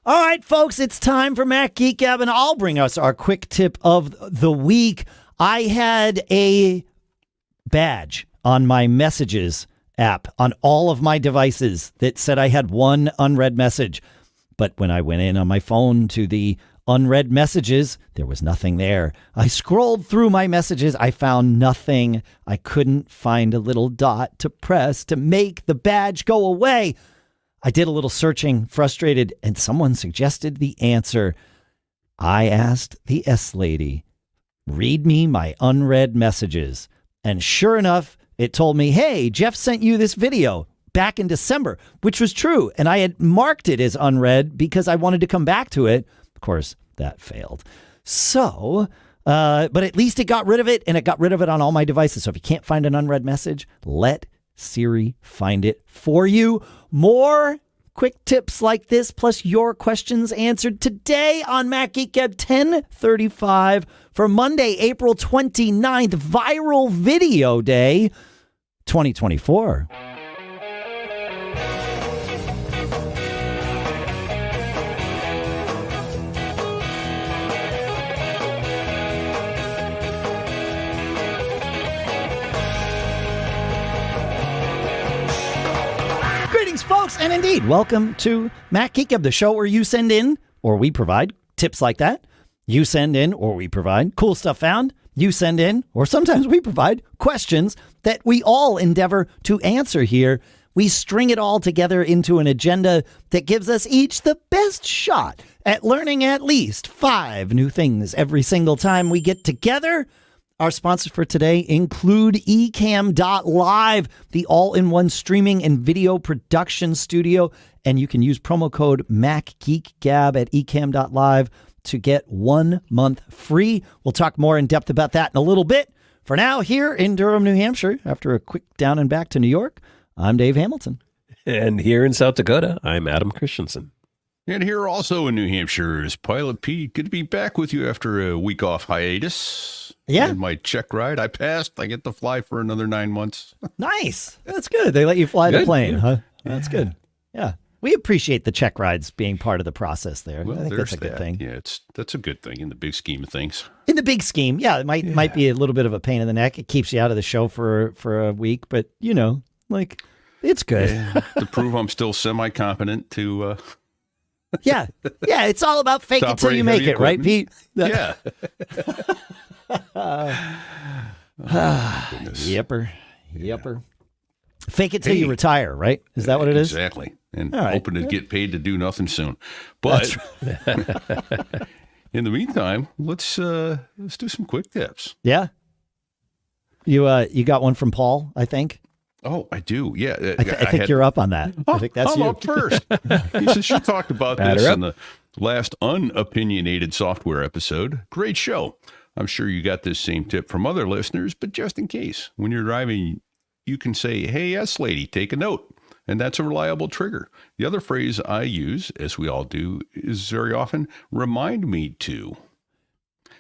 All right, folks, it's time for Mac Geek Gab, and I'll bring us our quick tip of the week. I had a badge on my Messages app on all of my devices that said I had one unread message. But when I went in on my phone to the unread messages, there was nothing there. I scrolled through my messages. I found nothing. I couldn't find a little dot to press to make the badge go away. I did a little searching, frustrated, and someone suggested the answer. I asked the S lady, read me my unread messages. And sure enough, it told me, hey, Jeff sent you this video back in December, which was true. And I had marked it as unread because I wanted to come back to it. Of course, that failed. So, but at least it got rid of it, and it got rid of it on all my devices. So if you can't find an unread message, let Siri find it for you. More quick tips like this, plus your questions answered today on Mac Geek Gab 1035 for Monday, April 29th, Viral Video Day 2024. Folks, and indeed, welcome to Mac Geek Gab, the show where you send in, or we provide, tips like that. You send in, or we provide, cool stuff found. You send in, or sometimes we provide, questions that we all endeavor to answer here. We string it all together into an agenda that gives us each the best shot at learning at least 5 new things every single time we get together. Our sponsors for today include Ecamm.live, the all-in-one streaming and video production studio. And you can use promo code MacGeekGab at Ecamm.live to get 1 month free. We'll talk more in depth about that in a little bit. For now, here in Durham, New Hampshire, after a quick down and back to New York, I'm Dave Hamilton. And here in South Dakota, I'm Adam Christensen. And here also in New Hampshire is Pilot Pete. Good to be back with you after a week off hiatus. Yeah. And my check ride, I passed. I get to fly for another 9 months. Nice. That's good. They let you fly the plane, yeah. huh? That's good. Yeah. We appreciate the check rides being part of the process there. Well, I think that's a good thing. Yeah, that's a good thing in the big scheme of things. In the big scheme, yeah, it might be a little bit of a pain in the neck. It keeps you out of the show for a week, but you know, like it's good. Yeah, to prove I'm still semi-competent to yeah, it's all about fake it till you make it, right, Pete? Yeah. Yepper. Fake it till you retire, right? Is that what it is? Exactly. And right. hoping to get paid to do nothing soon. But in the meantime, let's do some quick tips. Yeah. You got one from Paul, I think. Oh, I do. Yeah. I think you're up on that. I think that's I'm you. up first. He says she talked about this in the last unopinionated software episode. Great show. I'm sure you got this same tip from other listeners, but just in case, when you're driving, you can say, hey, yes, lady, take a note. And that's a reliable trigger. The other phrase I use, as we all do, is very often, remind me to.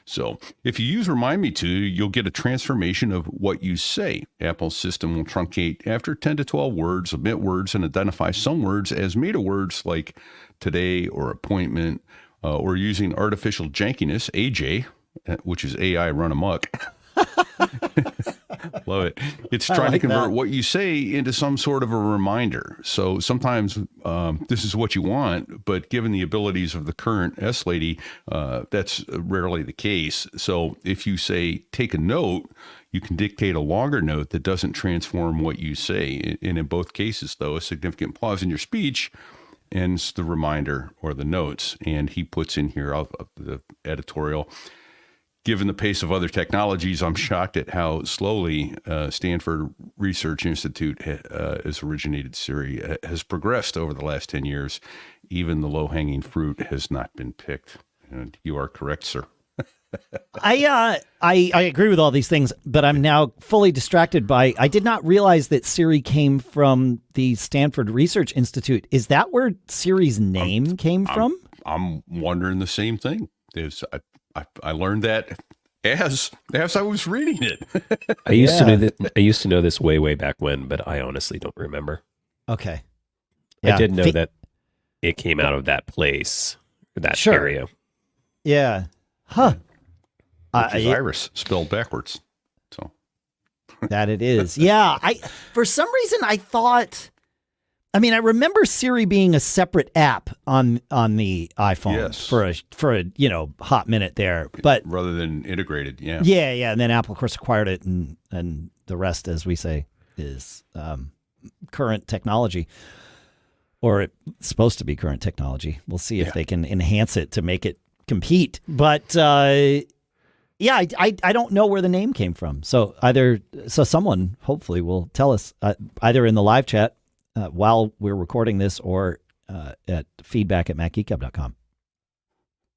So if you use remind me to, you'll get a transformation of what you say. Apple's system will truncate after 10 to 12 words, omit words, and identify some words as meta words like today or appointment, or using artificial jankiness, AJ, which is AI run amok. Love it. It's trying to convert what you say into some sort of a reminder. So sometimes this is what you want, but given the abilities of the current S lady, that's rarely the case. So if you say, take a note, you can dictate a longer note that doesn't transform what you say. And in both cases, though, a significant pause in your speech ends the reminder or the notes. And he puts in here the editorial. Given the pace of other technologies, I'm shocked at how slowly Stanford Research Institute has originated Siri has progressed over the last 10 years. Even the low-hanging fruit has not been picked. And you are correct, sir. I agree with all these things, but I'm now fully distracted by, I did not realize that Siri came from the Stanford Research Institute. Is that where Siri's name came from? I'm wondering the same thing. I learned that as I was reading it. I used to know that. I used to know this way back when, but I honestly don't remember. Okay. I did know that it came out of that place, that Sure. area. Yeah. Huh. Which is iris spelled backwards. So that it is. Yeah. For some reason I thought, I mean, I remember Siri being a separate app on the iPhone Yes. for a hot minute there, but rather than integrated, yeah. yeah, and then Apple of course acquired it, and the rest, as we say, is current technology, or it's supposed to be current technology. We'll see if they can enhance it to make it compete. But I don't know where the name came from. So someone hopefully will tell us either in the live chat while we're recording this, or at feedback@macgeekgab.com.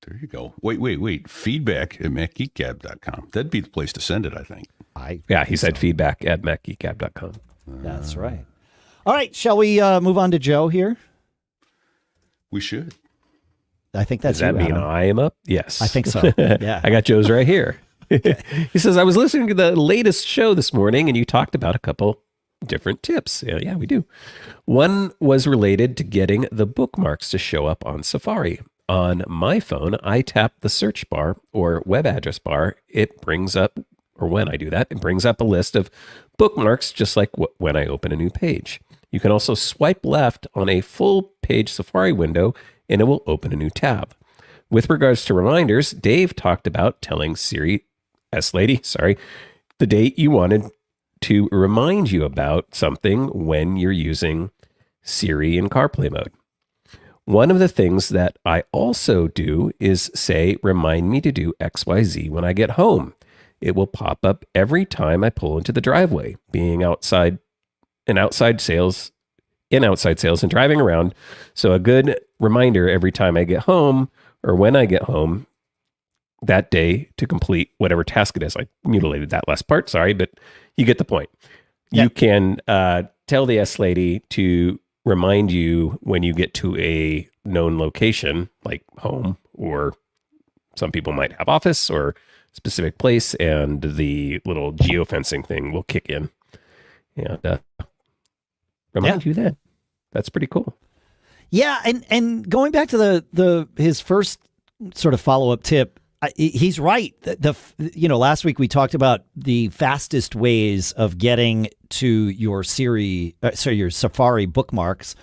There you go. Wait. Feedback@macgeekgab.com. That'd be the place to send it, I think. He said feedback@macgeekgab.com. That's right. All right, shall we move on to Joe here? We should. I think that's Does that mean Adam. I am up? Yes. I think so. Yeah. I got Joe's right here. He says, I was listening to the latest show this morning and you talked about a couple different tips. Yeah, we do. One was related to getting the bookmarks to show up on Safari. On my phone, I tap the search bar or web address bar. It brings up, or when I do that, it brings up a list of bookmarks, just like when I open a new page. You can also swipe left on a full page Safari window and it will open a new tab. With regards to reminders, Dave talked about telling Siri, the date you wanted to remind you about something when you're using Siri in CarPlay mode. One of the things that I also do is say, remind me to do XYZ when I get home. It will pop up every time I pull into the driveway, being outside sales and driving around. So a good reminder every time I get home or when I get home that day to complete whatever task it is. I mutilated that last part, sorry, but you get the point. Yeah. You can tell the S lady to remind you when you get to a known location, like home, or some people might have office or specific place, and the little geofencing thing will kick in and remind you then. That's pretty cool. Yeah, and going back to his first sort of follow-up tip, he's right. Last week we talked about the fastest ways of getting to your your Safari bookmarks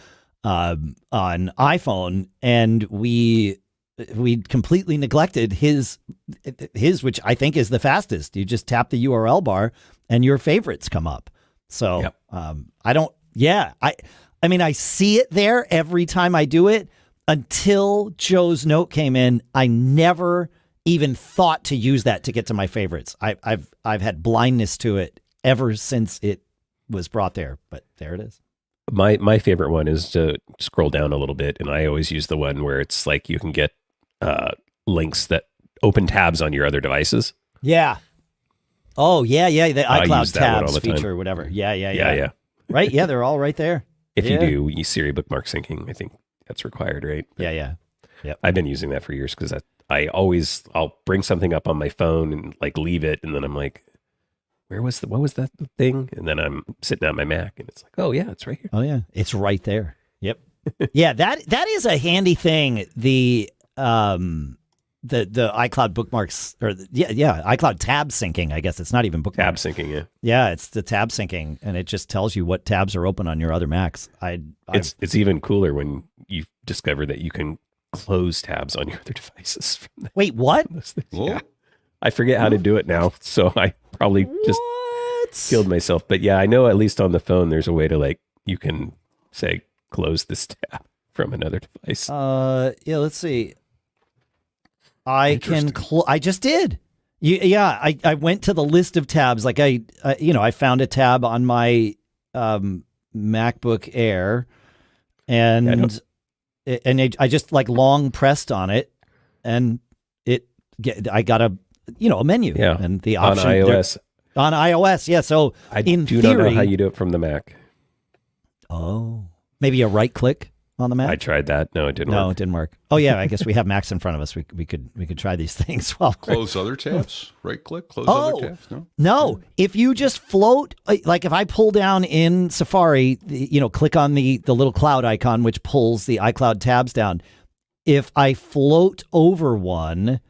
on iPhone, and we completely neglected his, which I think is the fastest. You just tap the URL bar and your favorites come up. So yep. I mean, I see it there every time I do it. Until Joe's note came in, I never even thought to use that to get to my favorites. I've had blindness to it ever since it was brought there, but there it is. My favorite one is to scroll down a little bit, and I always use the one where it's like you can get links that open tabs on your other devices. Yeah. Oh, yeah. The iCloud tabs feature time. or whatever. Yeah. Right? Yeah, they're all right there. If you do Siri bookmark syncing, I think that's required, right? But yeah. Yep. I've been using that for years because I'll bring something up on my phone and like leave it, and then I'm like, what was that thing? And then I'm sitting at my Mac, and it's like, oh yeah, it's right here. Oh yeah, it's right there. Yep. Yeah, that is a handy thing. The iCloud bookmarks, or iCloud tab syncing. I guess it's not even bookmarks. Tab syncing, yeah. Yeah, it's the tab syncing, and it just tells you what tabs are open on your other Macs. It's even cooler when you discover that you can close tabs on your other devices. Wait, what? Yeah. I forget how to do it now, so I probably just killed myself. But yeah, I know at least on the phone, there's a way to you can say close this tab from another device. Let's see. I just did. I went to the list of tabs. Like I found a tab on my MacBook Air, and I just long pressed on it, and I got a menu, and the option on iOS. Yeah, so I do not know how you do it from the Mac. Oh, maybe a right click. on the Mac? I tried that. No, it didn't No, work. it didn't work. Oh yeah, I guess we have Macs in front of us. We could try these things while Close other tabs. Right click. Close other tabs. No, if you just float, like if I pull down in Safari, click on the little cloud icon, which pulls the iCloud tabs down. If I float over one,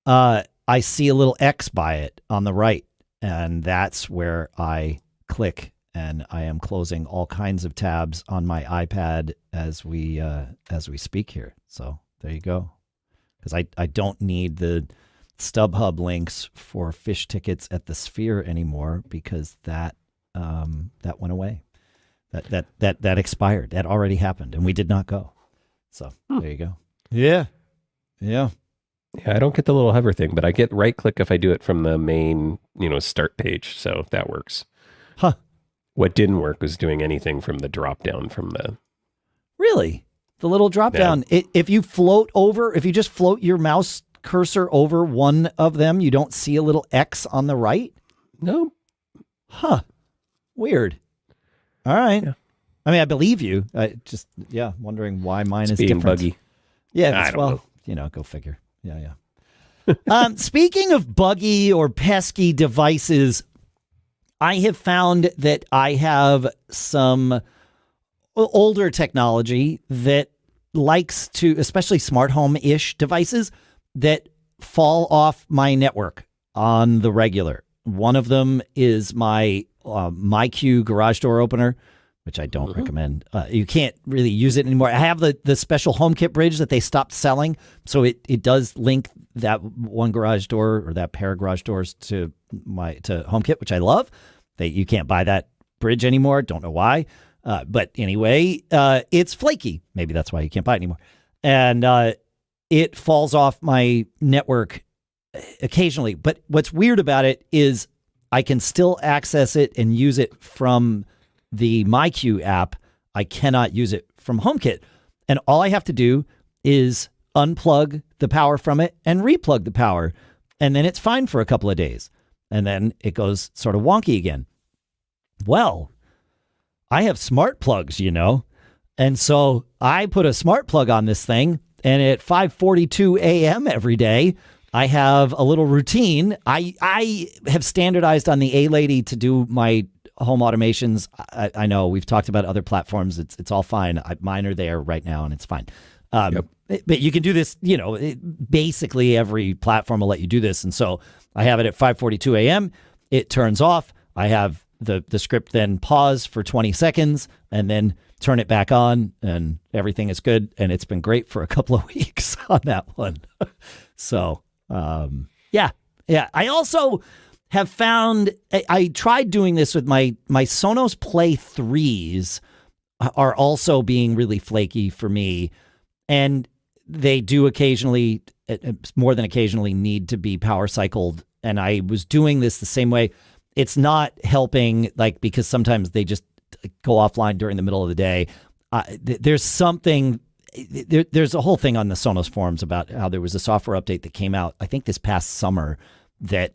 I see a little X by it on the right, and that's where I click, and I am closing all kinds of tabs on my iPad as we speak here. So there you go. Because I don't need the StubHub links for fish tickets at the Sphere anymore, because that went away. That expired. That already happened, and we did not go. So there you go. Yeah. Yeah, I don't get the little hover thing, but I get right click if I do it from the main, start page. So that works. Huh. What didn't work was doing anything from the drop down from the. Really? The little drop down. If you just float your mouse cursor over one of them, you don't see a little X on the right? No. Huh. Weird. All right. Yeah. I mean, I believe you. I just, wondering why mine is being different. Buggy. Yeah. I don't know. Go figure. Yeah. Speaking of buggy or pesky devices, I have found that I have some older technology that likes to, especially smart home-ish devices, that fall off my network on the regular. One of them is my MyQ Garage Door Opener, which I don't recommend. You can't really use it anymore. I have the special HomeKit bridge that they stopped selling, so it does link that one garage door or that pair of garage doors to HomeKit, which I love. You can't buy that bridge anymore. Don't know why. But anyway, it's flaky. Maybe that's why you can't buy it anymore. And it falls off my network occasionally. But what's weird about it is I can still access it and use it from the MyQ app. I cannot use it from HomeKit. And all I have to do is unplug the power from it and replug the power. And then it's fine for a couple of days. And then it goes sort of wonky again. Well, I have smart plugs, and so I put a smart plug on this thing, and at 5:42 a.m. every day, I have a little routine. I have standardized on the A-Lady to do my home automations. I know we've talked about other platforms. It's all fine. Mine are there right now, and it's fine. But you can do this, basically every platform will let you do this. And so I have it at 5:42 a.m. It turns off. I have the script then pause for 20 seconds and then turn it back on, and everything is good. And it's been great for a couple of weeks on that one. So, yeah. I also have found, I tried doing this with my Sonos Play 3s are also being really flaky for me. And they do occasionally, more than occasionally, need to be power cycled. And I was doing this the same way. It's not helping, because sometimes they just go offline during the middle of the day. There's something, there's a whole thing on the Sonos forums about how there was a software update that came out, I think this past summer, that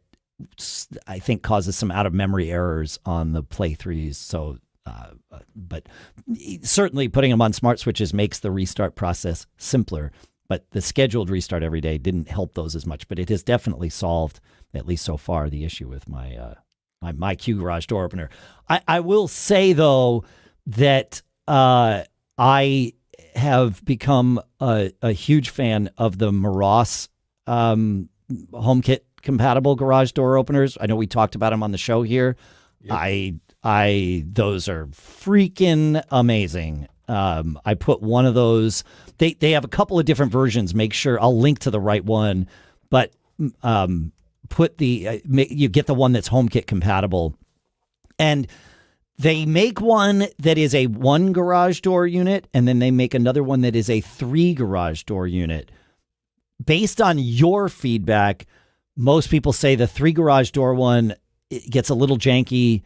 I think causes some out-of-memory errors on the Play 3s. So, but certainly putting them on smart switches makes the restart process simpler. But the scheduled restart every day didn't help those as much. But it has definitely solved, at least so far, the issue with my MyQ Garage Door Opener. I will say, though, that I have become a huge fan of the Meross HomeKit compatible garage door openers. I know we talked about them on the show here. Yep. Those are freaking amazing. I put one of those. They have a couple of different versions. Make sure I'll link to the right one, but put you get the one that's HomeKit compatible, and they make one that is a 1 garage door unit, and then they make another one that is a 3 garage door unit. Based on your feedback, most people say the 3 garage door one, it gets a little janky.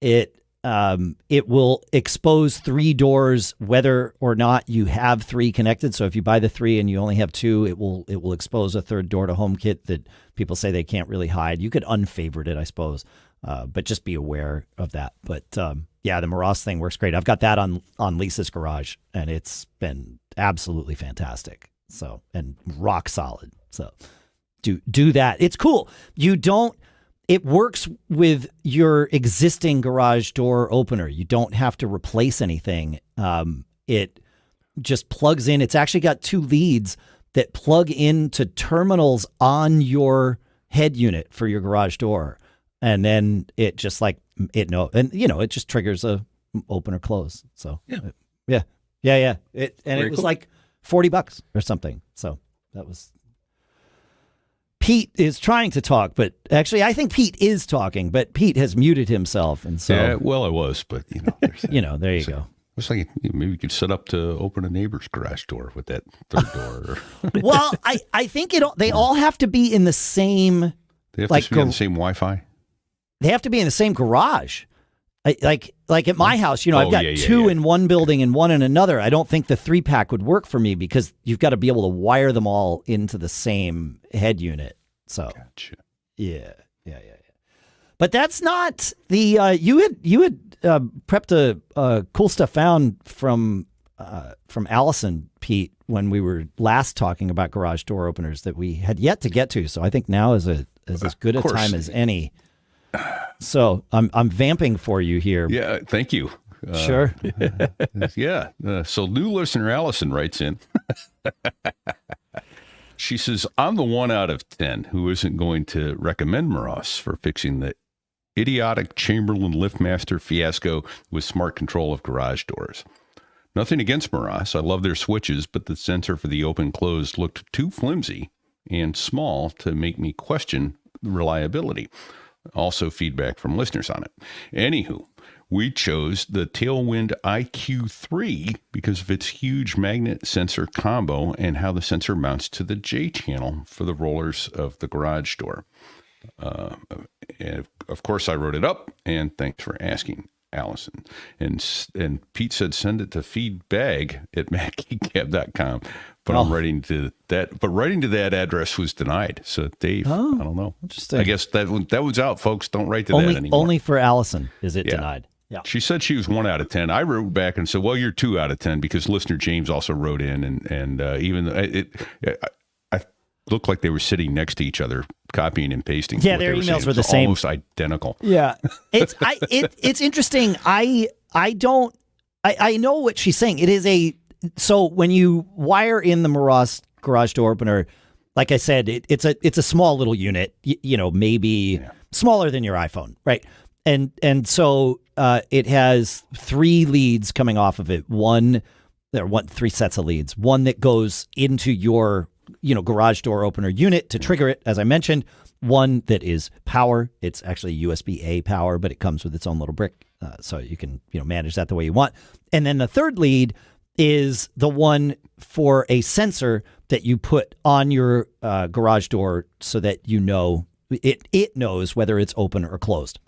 It it will expose 3 doors whether or not you have 3 connected. So if you buy the 3 and you only have 2, it will expose a 3rd door to HomeKit that people say they can't really hide. You could unfavorite it, I suppose, but just be aware of that. But yeah, the Meross thing works great. I've got that on Lisa's garage, and it's been absolutely fantastic. So, and rock solid. So do that. It's cool. It works with your existing garage door opener. You don't have to replace anything. It just plugs in. It's actually got 2 leads that plug into terminals on your head unit for your garage door. And then it just it just triggers a open or close. So yeah. It was cool. Like $40 or something. So that was. Pete is trying to talk, but actually I think Pete is talking, but Pete has muted himself. And so, yeah, well, I was, but there you go. It's like maybe you could set up to open a neighbor's garage door with that 3rd door. Well, I think they all have to be in the same. They have to be on the same Wi-Fi. They have to be in the same garage. Like at my house, I've got 2 in one building and 1 in another. I don't think the 3-pack would work for me because you've got to be able to wire them all into the same head unit. So, gotcha. Yeah. But that's not the you had prepped a cool stuff found from Allison, Pete, when we were last talking about garage door openers that we had yet to get to. So I think now is as good a time as any. So I'm vamping for you here. Yeah, thank you. Sure. Yeah. So new listener Allison writes in. She says, I'm the 1 out of 10 who isn't going to recommend Meross for fixing the idiotic Chamberlain LiftMaster fiasco with smart control of garage doors. Nothing against Meross. I love their switches, but the sensor for the open-close looked too flimsy and small to make me question the reliability. Also feedback from listeners on it. Anywho, we chose the Tailwind IQ3 because of its huge magnet sensor combo and how the sensor mounts to the J channel for the rollers of the garage door. And of course, I wrote it up, and thanks for asking, Allison. And Pete said send it to feedbag@macgeekgab.com. But I'm writing to that. But writing to that address was denied. So Dave, I don't know. Interesting. I guess that was out, folks. Don't write to that anymore. Only for Allison is it denied. Yeah. She said she was 1 out of 10. I wrote back and said, well, you're 2 out of 10 because listener James also wrote in and even I looked like they were sitting next to each other, copying and pasting. Yeah, their emails were the same. Almost identical. Yeah. It's interesting. I know what she's saying. It is so when you wire in the Meross garage door opener, like I said, it's a small little unit, maybe smaller than your iPhone, right? And so it has 3 leads coming off of it. 3 sets of leads. One that goes into your garage door opener unit to trigger it, as I mentioned. One that is power. It's actually USB-A power, but it comes with its own little brick, so you can manage that the way you want. And then the 3rd lead is the one for a sensor that you put on your garage door so that it knows whether it's open or closed.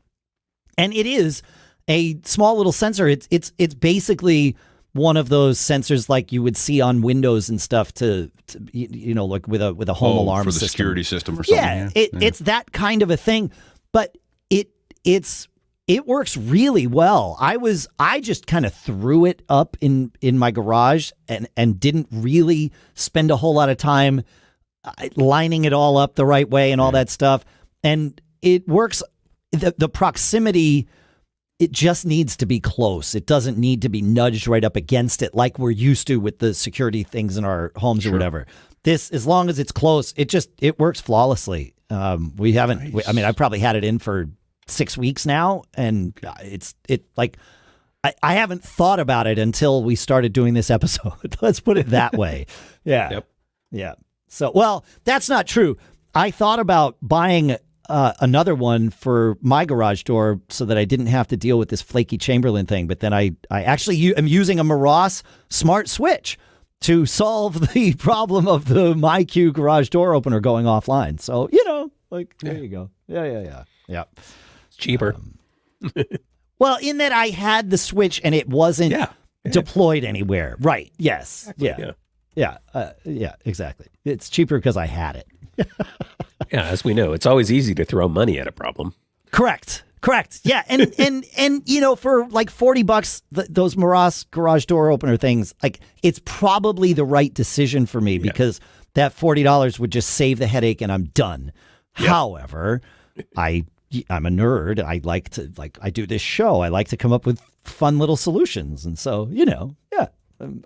And it is a small little sensor. It's basically one of those sensors like you would see on Windows and stuff to like with a home alarm for the system. Security system or something. Yeah, it's that kind of a thing, but it works really well. I just kind of threw it up in my garage and didn't really spend a whole lot of time lining it all up the right way and all that stuff. And it works. The proximity, it just needs to be close. It doesn't need to be nudged right up against it like we're used to with the security things in our homes or whatever. This, as long as it's close, it works flawlessly. We haven't. Nice. I probably had it in for 6 weeks now, and I haven't thought about it until we started doing this episode. Let's put it that way. Yeah. Yep. Yeah. So, well, that's not true. I thought about buying another one for my garage door so that I didn't have to deal with this flaky Chamberlain thing. But then I actually am using a Meross smart switch to solve the problem of the MyQ Garage Door Opener going offline. So, there you go. Yeah. It's cheaper. Well, in that I had the Switch and it wasn't deployed anywhere. Right. Yes. Exactly. Yeah. Yeah, exactly. It's cheaper because I had it. Yeah, as we know, it's always easy to throw money at a problem. Correct. Yeah. And you know, for like $40, those Meross garage door opener things, like it's probably the right decision for me because that $40 would just save the headache and I'm done. Yep. However, I'm a nerd. I do this show. I like to come up with fun little solutions. And so, you know,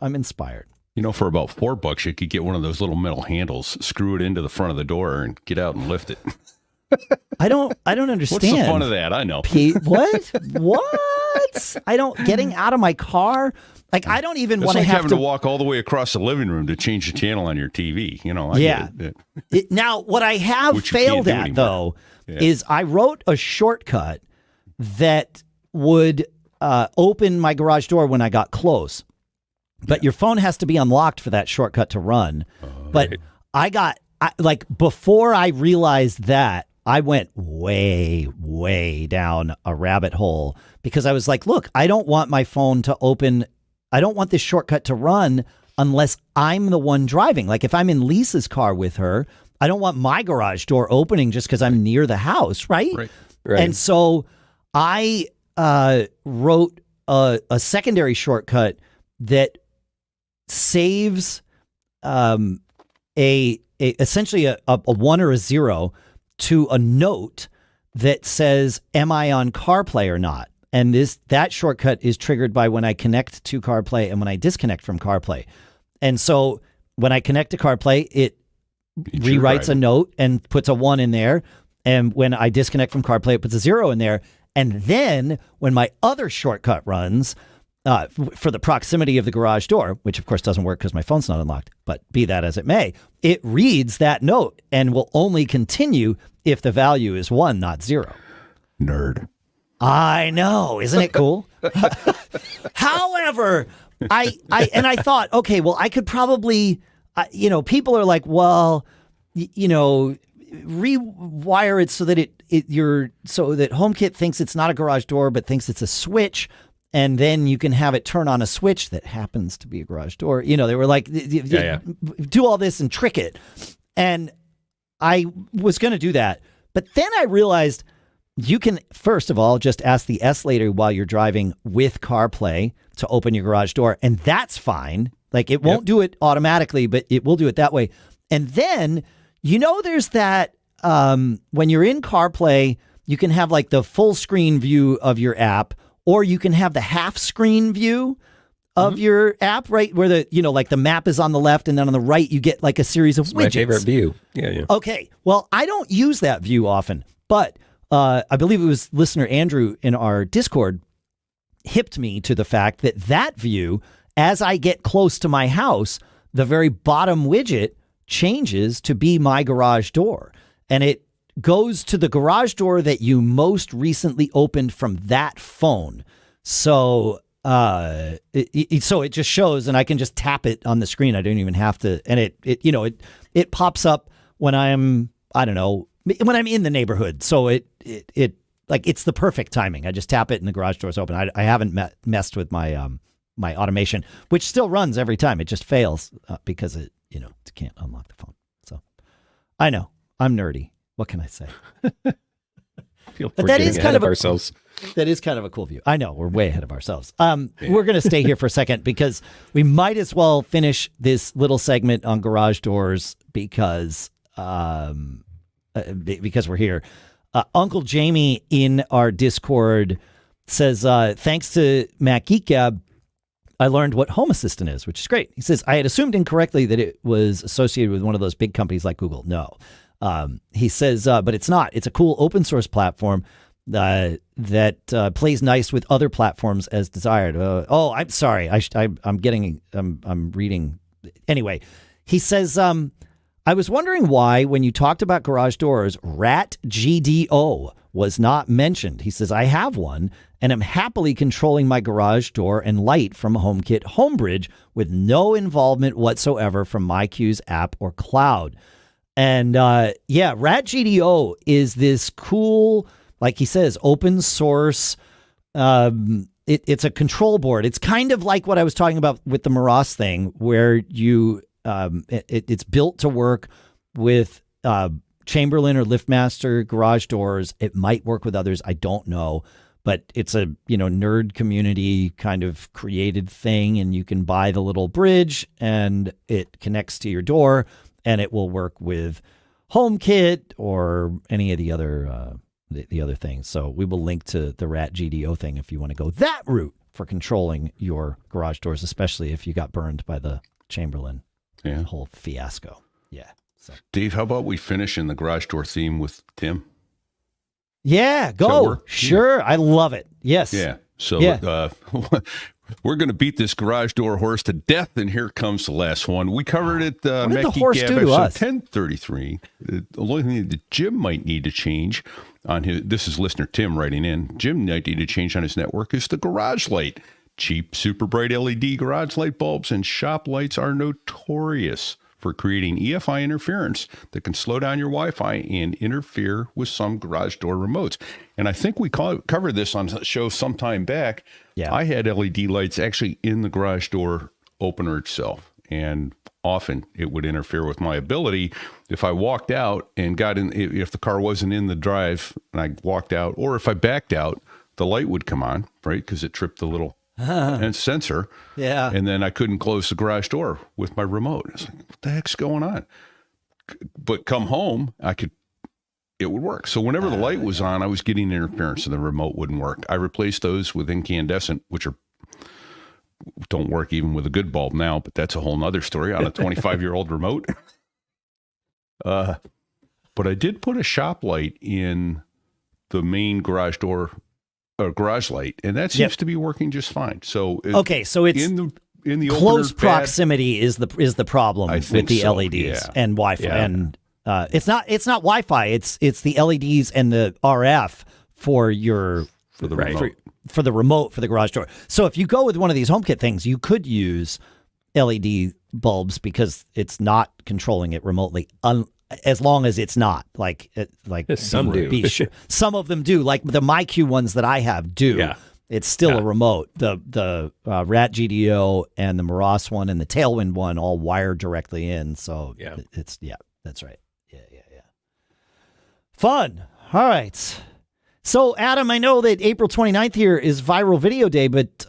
I'm inspired. You know, for about $4, you could get one of those little metal handles, screw it into the front of the door, and get out and lift it. I don't understand. What's the fun of that? I know. What? Getting out of my car. Like, I don't even want to have having to walk all the way across the living room to change the channel on your TV. You know. Now, what I have failed at though is I wrote a shortcut that would open my garage door when I got close. But your phone has to be unlocked for that shortcut to run. But right. Before I realized that, I went way, way down a rabbit hole because I was like, look, I don't want my phone to open. I don't want this shortcut to run unless I'm the one driving. Like if I'm in Lisa's car with her, I don't want my garage door opening just because I'm near the house, right? Right. And so I wrote a secondary shortcut that saves essentially a 1 or a 0 to a note that says, am I on CarPlay or not? And that shortcut is triggered by when I connect to CarPlay and when I disconnect from CarPlay. And so when I connect to CarPlay, it rewrites a note and puts a 1 in there. And when I disconnect from CarPlay, it puts a 0 in there. And then when my other shortcut runs, for the proximity of the garage door, which of course doesn't work because my phone's not unlocked, but be that as it may, it reads that note and will only continue if the value is 1, not 0. Nerd. I know. Isn't it cool? However, I thought, okay, well, I could probably, people are like, well, rewire it so that so that HomeKit thinks it's not a garage door, but thinks it's a switch. And then you can have it turn on a switch that happens to be a garage door. You know, they were like, do all this and trick it. And I was going to do that. But then I realized you can, first of all, just ask the S-Later while you're driving with CarPlay to open your garage door. And that's fine. Like it won't do it automatically, but it will do it that way. And then, there's that when you're in CarPlay, you can have like the full screen view of your app. Or you can have the half screen view of your app, right? Where the map is on the left and then on the right, you get like a series of widgets. My favorite view. Yeah. Okay. Well, I don't use that view often, but I believe it was listener Andrew in our Discord hipped me to the fact that view, as I get close to my house, the very bottom widget changes to be my garage door. And it goes to the garage door that you most recently opened from that phone. So it just shows, and I can just tap it on the screen. I don't even have to, and it pops up when when I'm in the neighborhood. So it's the perfect timing. I just tap it and the garage door's open. I haven't messed with my my automation, which still runs every time. It just fails because it can't unlock the phone. So I know I'm nerdy. What can I say? But that is kind of ourselves. That is kind of a cool view. I know we're way ahead of ourselves. We're going to stay here for a second because we might as well finish this little segment on garage doors because we're here. Uncle Jamie in our Discord says, thanks to Mac Geek Gab, I learned what Home Assistant is, which is great. He says, I had assumed incorrectly that it was associated with one of those big companies like Google. No. He says, but it's not. It's a cool open source platform that plays nice with other platforms as desired. I'm sorry. I'm reading. Anyway, he says, I was wondering why, when you talked about garage doors, RatGDO was not mentioned. He says, I have one and am happily controlling my garage door and light from HomeKit Homebridge with no involvement whatsoever from MyQ's app or cloud. And RatGDO is this cool, like he says, open source it's a control board. It's kind of like what I was talking about with the Meross thing, where it's built to work with Chamberlain or LiftMaster garage doors. It might work with others. I don't know. But it's a, nerd community kind of created thing, and you can buy the little bridge and it connects to your door, and it will work with HomeKit or any of the other things. So we will link to the RatGDO thing if you want to go that route for controlling your garage doors, especially if you got burned by the Chamberlain whole fiasco. Yeah. So. Dave, how about we finish in the garage door theme with Tim? Yeah, go. Sure. I love it. Yes. Yeah. So we're going to beat this garage door horse to death, and here comes the last one. We covered it, Mac Geek Gab episode 1033. The only thing that Jim might need to change on this is listener Tim writing in, Jim might need to change on his network is the garage light. Cheap, super bright LED garage light bulbs and shop lights are notorious for creating EFI interference that can slow down your Wi-Fi and interfere with some garage door remotes. And I think we covered this on a show some time back. Yeah. I had LED lights actually in the garage door opener itself, and often it would interfere with my ability. If I walked out and got in, if the car wasn't in the drive and I walked out, or if I backed out, the light would come on, right? Because it tripped the little and sensor. Yeah. And then I couldn't close the garage door with my remote. It's like, what the heck's going on? But come home, it would work. So whenever the light was on, I was getting interference and the remote wouldn't work. I replaced those with incandescent, which don't work even with a good bulb now, but that's a whole nother story on a 25-year-old remote. But I did put a shop light in the main garage door garage light, and that seems to be working just fine. So so it's in the close proximity is the problem with the LEDs and Wi-Fi, and it's not Wi-Fi. It's the LEDs and the RF for the remote. For the remote for the garage door. So if you go with one of these HomeKit things, you could use LED bulbs because it's not controlling it remotely. As long as it's not like some do. Some of them do, like the MyQ ones that I have do. Yeah. It's still a remote. The RatGDO and the Meross one and the Tailwind one all wired directly in. So that's right. Yeah. Fun. All right. So Adam, I know that April 29th here is Viral Video Day, but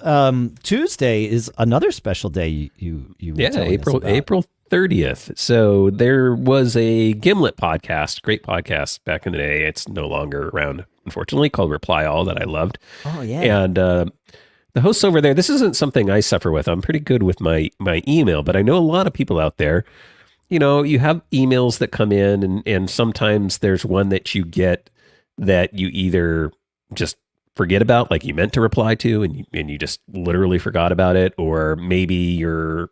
Tuesday is another special day. You April 30th. So there was a Gimlet podcast, great podcast back in the day. It's no longer around, unfortunately, called Reply All, that I loved. Oh, yeah. And the hosts over there, this isn't something I suffer with. I'm pretty good with my email, but I know a lot of people out there, you have emails that come in, and sometimes there's one that you get that you either just forget about, like you meant to reply to, and you just literally forgot about it, or maybe you're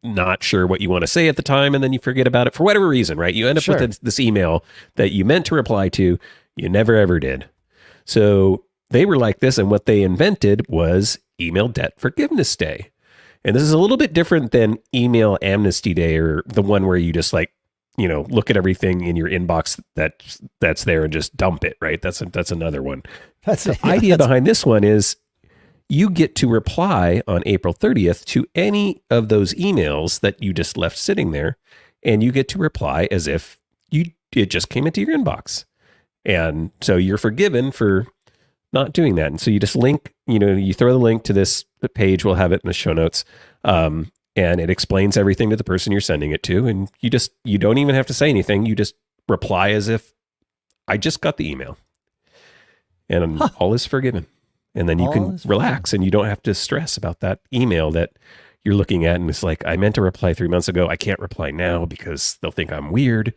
not sure what you want to say at the time, and then you forget about it for whatever reason, right? You end up with this email that you meant to reply to, you never ever did. So they were like this, and what they invented was Email Debt Forgiveness Day. And this is a little bit different than Email Amnesty Day, or the one where you just look at everything in your inbox that's there and just dump it, right? That's another one. The idea behind this one is you get to reply on April 30th to any of those emails that you just left sitting there, and you get to reply as if it just came into your inbox. And so you're forgiven for not doing that. And so you just link, you throw the link to this page, we'll have it in the show notes, and it explains everything to the person you're sending it to, and you don't even have to say anything. You just reply as if I just got the email, and all is forgiven. And then you can relax, and you don't have to stress about that email that you're looking at. And it's like, I meant to reply 3 months ago. I can't reply now because they'll think I'm weird,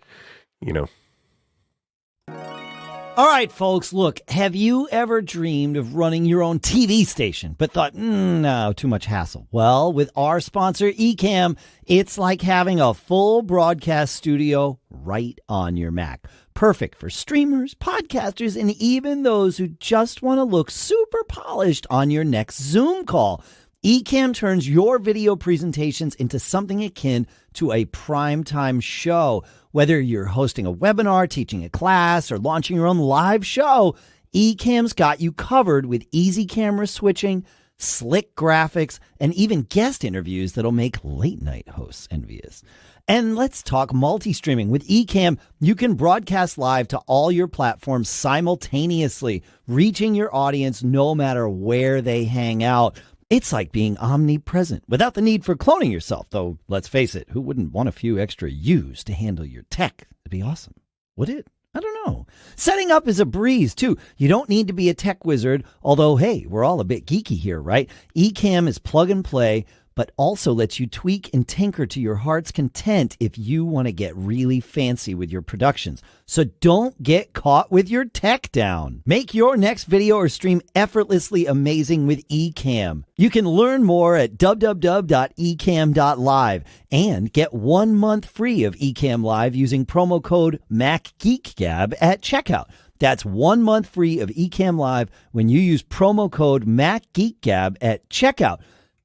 All right, folks, look, have you ever dreamed of running your own TV station, but thought, no, too much hassle? Well, with our sponsor, Ecamm, it's like having a full broadcast studio right on your Mac. Perfect for streamers, podcasters, and even those who just want to look super polished on your next Zoom call. Ecamm turns your video presentations into something akin to a primetime show. Whether you're hosting a webinar, teaching a class, or launching your own live show, Ecamm's got you covered with easy camera switching, slick graphics, and even guest interviews that'll make late-night hosts envious. And let's talk multi-streaming. With Ecamm, you can broadcast live to all your platforms simultaneously, reaching your audience no matter where they hang out. It's like being omnipresent without the need for cloning yourself, though, let's face it, who wouldn't want a few extra U's to handle your tech? It'd be awesome. Would it? I don't know. Setting up is a breeze, too. You don't need to be a tech wizard, although, hey, we're all a bit geeky here, right? Ecamm is plug and play, but also lets you tweak and tinker to your heart's content if you want to get really fancy with your productions. So don't get caught with your tech down. Make your next video or stream effortlessly amazing with Ecamm. You can learn more at www.ecamm.live and get 1 month free of Ecamm Live using promo code MacGeekGab at checkout. That's 1 month free of Ecamm Live when you use promo code MacGeekGab at checkout.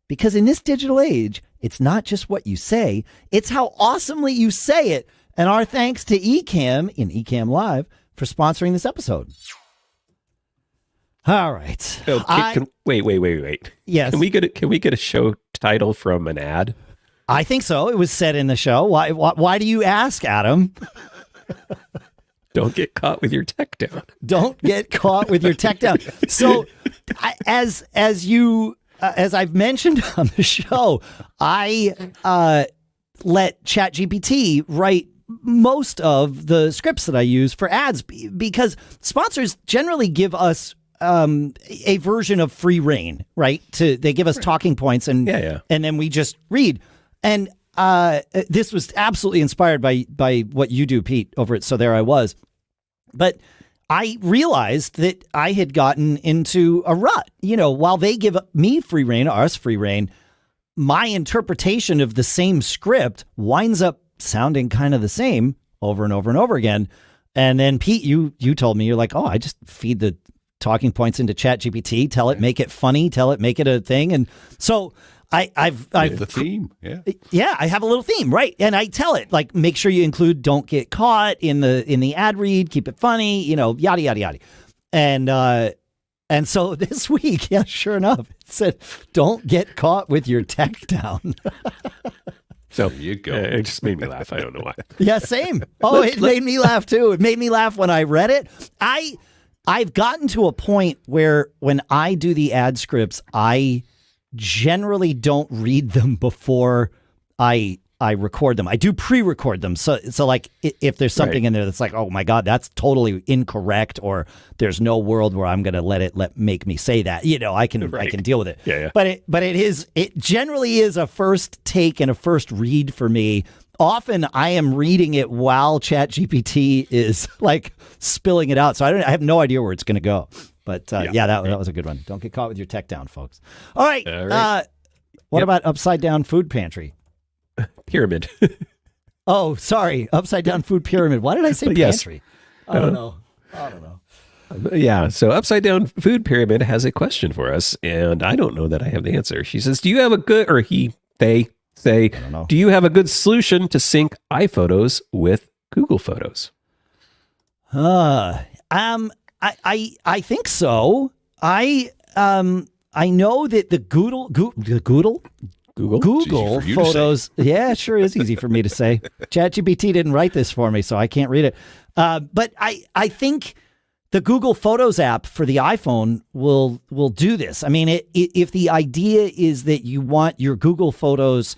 Because in this digital age, it's not just what you say, it's how awesomely you say it. And our thanks to Ecamm in Ecamm Live for sponsoring this episode. All right. Wait. Yes. Can we get a show title from an ad? I think so. It was said in the show. Why do you ask, Adam? Don't get caught with your tech down. Don't get caught with your tech down. So as I've mentioned on the show, I let ChatGPT write most of the scripts that I use for ads because sponsors generally give us a version of free reign, right? They give us talking points and then we just read. And this was absolutely inspired by what you do, Pete, over at So There I Was. But I realized that I had gotten into a rut. You know, while they give me free reign, us free reign, my interpretation of the same script winds up sounding kind of the same over and over and over again. And then Pete, you told me, you're like, oh, I just feed the talking points into ChatGPT, tell it, make it funny, tell it, make it a thing. And so I've the theme. Yeah, I have a little theme, right? And I tell it, like, make sure you include don't get caught in the ad read, keep it funny, yada yada yada. And so this week, yeah, sure enough, it said don't get caught with your tech down. So there you go. It just made me laugh. I don't know why. Yeah, same. Oh, it made me laugh too. It made me laugh when I read it. I've gotten to a point where when I do the ad scripts, I generally don't read them before I record them. I do pre-record them. So like if there's something in there that's like, oh my God, that's totally incorrect, or there's no world where I'm going to let it make me say that, I can deal with it. Yeah. But it generally is a first take and a first read for me. Often I am reading it while ChatGPT is like spilling it out. So I have no idea where it's going to go. But that was a good one. Don't get caught with your tech down, folks. All right. What about Upside Down Food Pantry? Pyramid. Oh, sorry. Upside Down Food Pyramid. Why did I say pantry? I don't know. Yeah. So Upside Down Food Pyramid has a question for us, and I don't know that I have the answer. She says, do you have a good, or they say, do you have a good solution to sync iPhotos with Google Photos? I think so. I know that the Google Photos. Yeah, it sure is easy for me to say. ChatGPT didn't write this for me, so I can't read it. But I think the Google Photos app for the iPhone will do this. I mean, if the idea is that you want your Google Photos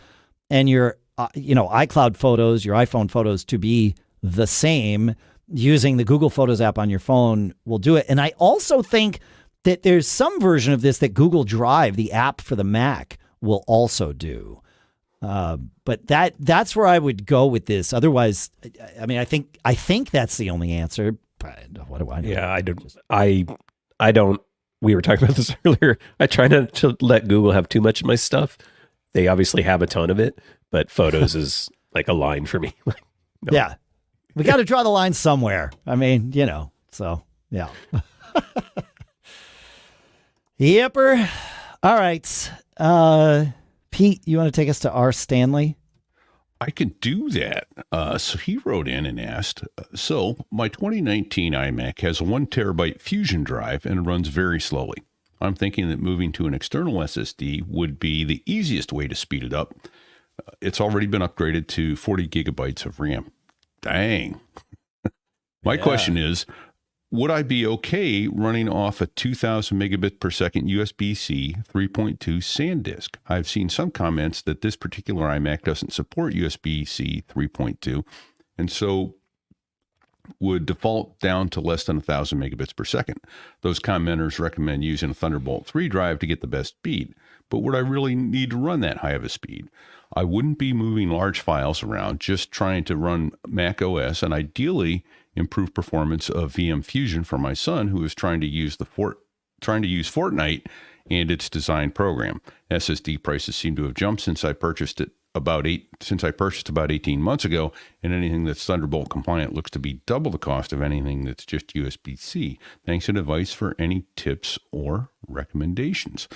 and your iCloud photos, your iPhone photos to be the same, using the Google Photos app on your phone will do it. And I also think that there's some version of this that Google Drive, the app for the Mac, will also do. But that's where I would go with this. Otherwise, I mean, I think that's the only answer. But what do I know? Yeah, I don't. We were talking about this earlier. I try not to let Google have too much of my stuff. They obviously have a ton of it, but Photos is like a line for me. No. Yeah. We got to draw the line somewhere. I mean, so yeah. Yepper. All right. Pete, you want to take us to our Stanley? I can do that. So he wrote in and asked, so my 2019 iMac has a 1 terabyte Fusion drive and runs very slowly. I'm thinking that moving to an external SSD would be the easiest way to speed it up. It's already been upgraded to 40 gigabytes of RAM. Dang. My question is, would I be okay running off a 2000 megabit per second USB-C 3.2 SanDisk? I've seen some comments that this particular iMac doesn't support USB-C 3.2, and so would default down to less than 1,000 megabits per second. Those commenters recommend using a Thunderbolt 3 drive to get the best speed. But would I really need to run that high of a speed? I wouldn't be moving large files around, just trying to run Mac OS and ideally improve performance of VM Fusion for my son, who is trying to use Fortnite and its design program. SSD prices seem to have jumped since I purchased about 18 months ago, and anything that's Thunderbolt compliant looks to be double the cost of anything that's just USB-C. Thanks and advice for any tips or recommendations.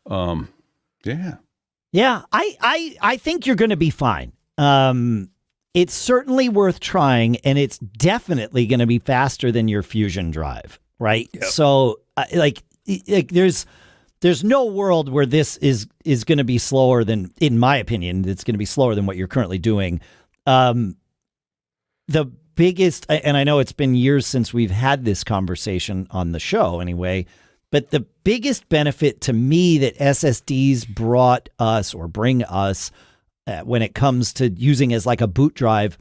Yeah, I think you're going to be fine. It's certainly worth trying, and it's definitely going to be faster than your Fusion drive, right? Yep. So, there's no world where this is going to be slower than, in my opinion, it's going to be slower than what you're currently doing. The biggest, and I know it's been years since we've had this conversation on the show anyway, but the biggest benefit to me that SSDs brought us or bring us when it comes to using as like a boot drive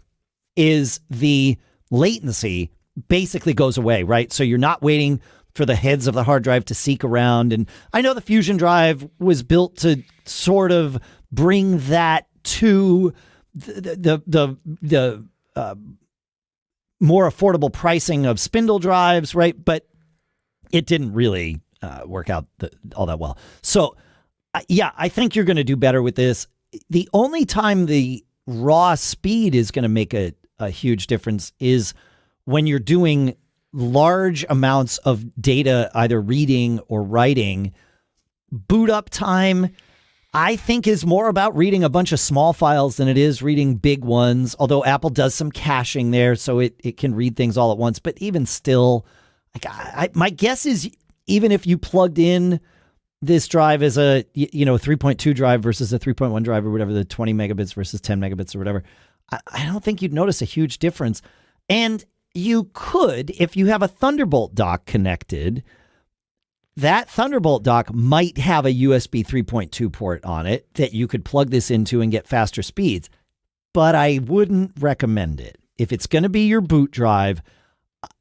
is the latency basically goes away, right? So you're not waiting for the heads of the hard drive to seek around. And I know the Fusion drive was built to sort of bring that to the more affordable pricing of spindle drives, right? But it didn't really work out all that well. So, I think you're going to do better with this. The only time the raw speed is going to make a huge difference is when you're doing large amounts of data, either reading or writing. Boot up time, I think, is more about reading a bunch of small files than it is reading big ones, although Apple does some caching there, so it can read things all at once. But even still, my guess is even if you plugged in this drive as a 3.2 drive versus a 3.1 drive or whatever, the 20 megabits versus 10 megabits or whatever, I don't think you'd notice a huge difference. And you could, if you have a Thunderbolt dock connected, that Thunderbolt dock might have a USB 3.2 port on it that you could plug this into and get faster speeds. But I wouldn't recommend it. If it's going to be your boot drive,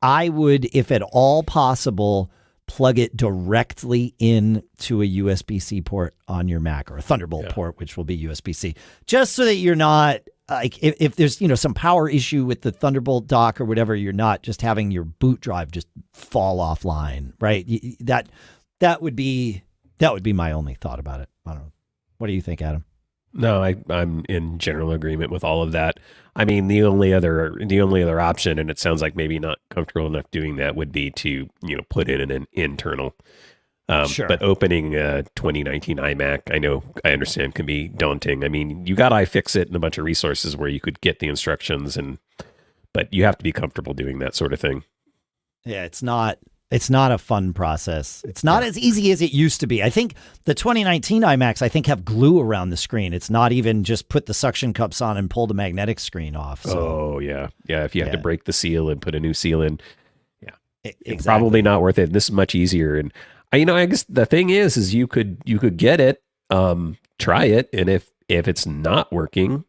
I would, if at all possible, plug it directly into a USB-C port on your Mac, or a Thunderbolt port, which will be USB-C, just so that you're not like, if there's, some power issue with the Thunderbolt dock or whatever, you're not just having your boot drive just fall offline, right? That would be my only thought about it. I don't know. What do you think, Adam? No, I'm in general agreement with all of that. I mean, the only other option, and it sounds like maybe not comfortable enough doing that, would be to put in an internal. Sure. But opening a 2019 iMac, I understand, can be daunting. I mean, you got iFixit and a bunch of resources where you could get the instructions, but you have to be comfortable doing that sort of thing. Yeah, it's not a fun process. It's not as easy as it used to be. I think the 2019 iMacs, have glue around the screen. It's not even just put the suction cups on and pull the magnetic screen off. So. Oh, yeah. Yeah, if you have to break the seal and put a new seal in, exactly. It's probably not worth it. This is much easier. And, I guess the thing is you could get it, try it, and if it's not working,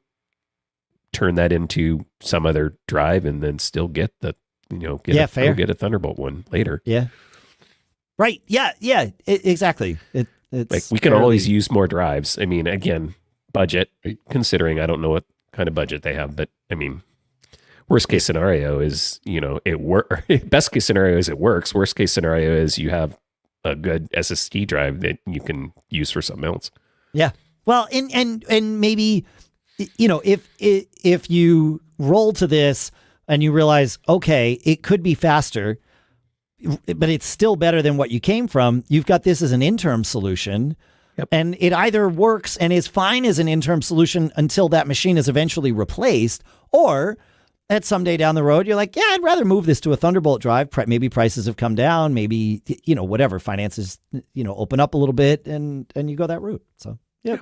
turn that into some other drive and then still get the get a Thunderbolt one later. Yeah. Right. Yeah. Exactly. It's like we can always use more drives. I mean, again, budget, considering I don't know what kind of budget they have, but I mean, worst case scenario is, best case scenario is it works. Worst case scenario is you have a good SSD drive that you can use for something else. Yeah. Well, and maybe, if you roll to this, and you realize, okay, it could be faster, but it's still better than what you came from. You've got this as an interim solution. Yep. And it either works and is fine as an interim solution until that machine is eventually replaced, or at some day down the road, you're like, yeah, I'd rather move this to a Thunderbolt drive. Maybe prices have come down. Maybe, whatever, finances, open up a little bit and you go that route. So, yeah.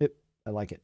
I like it.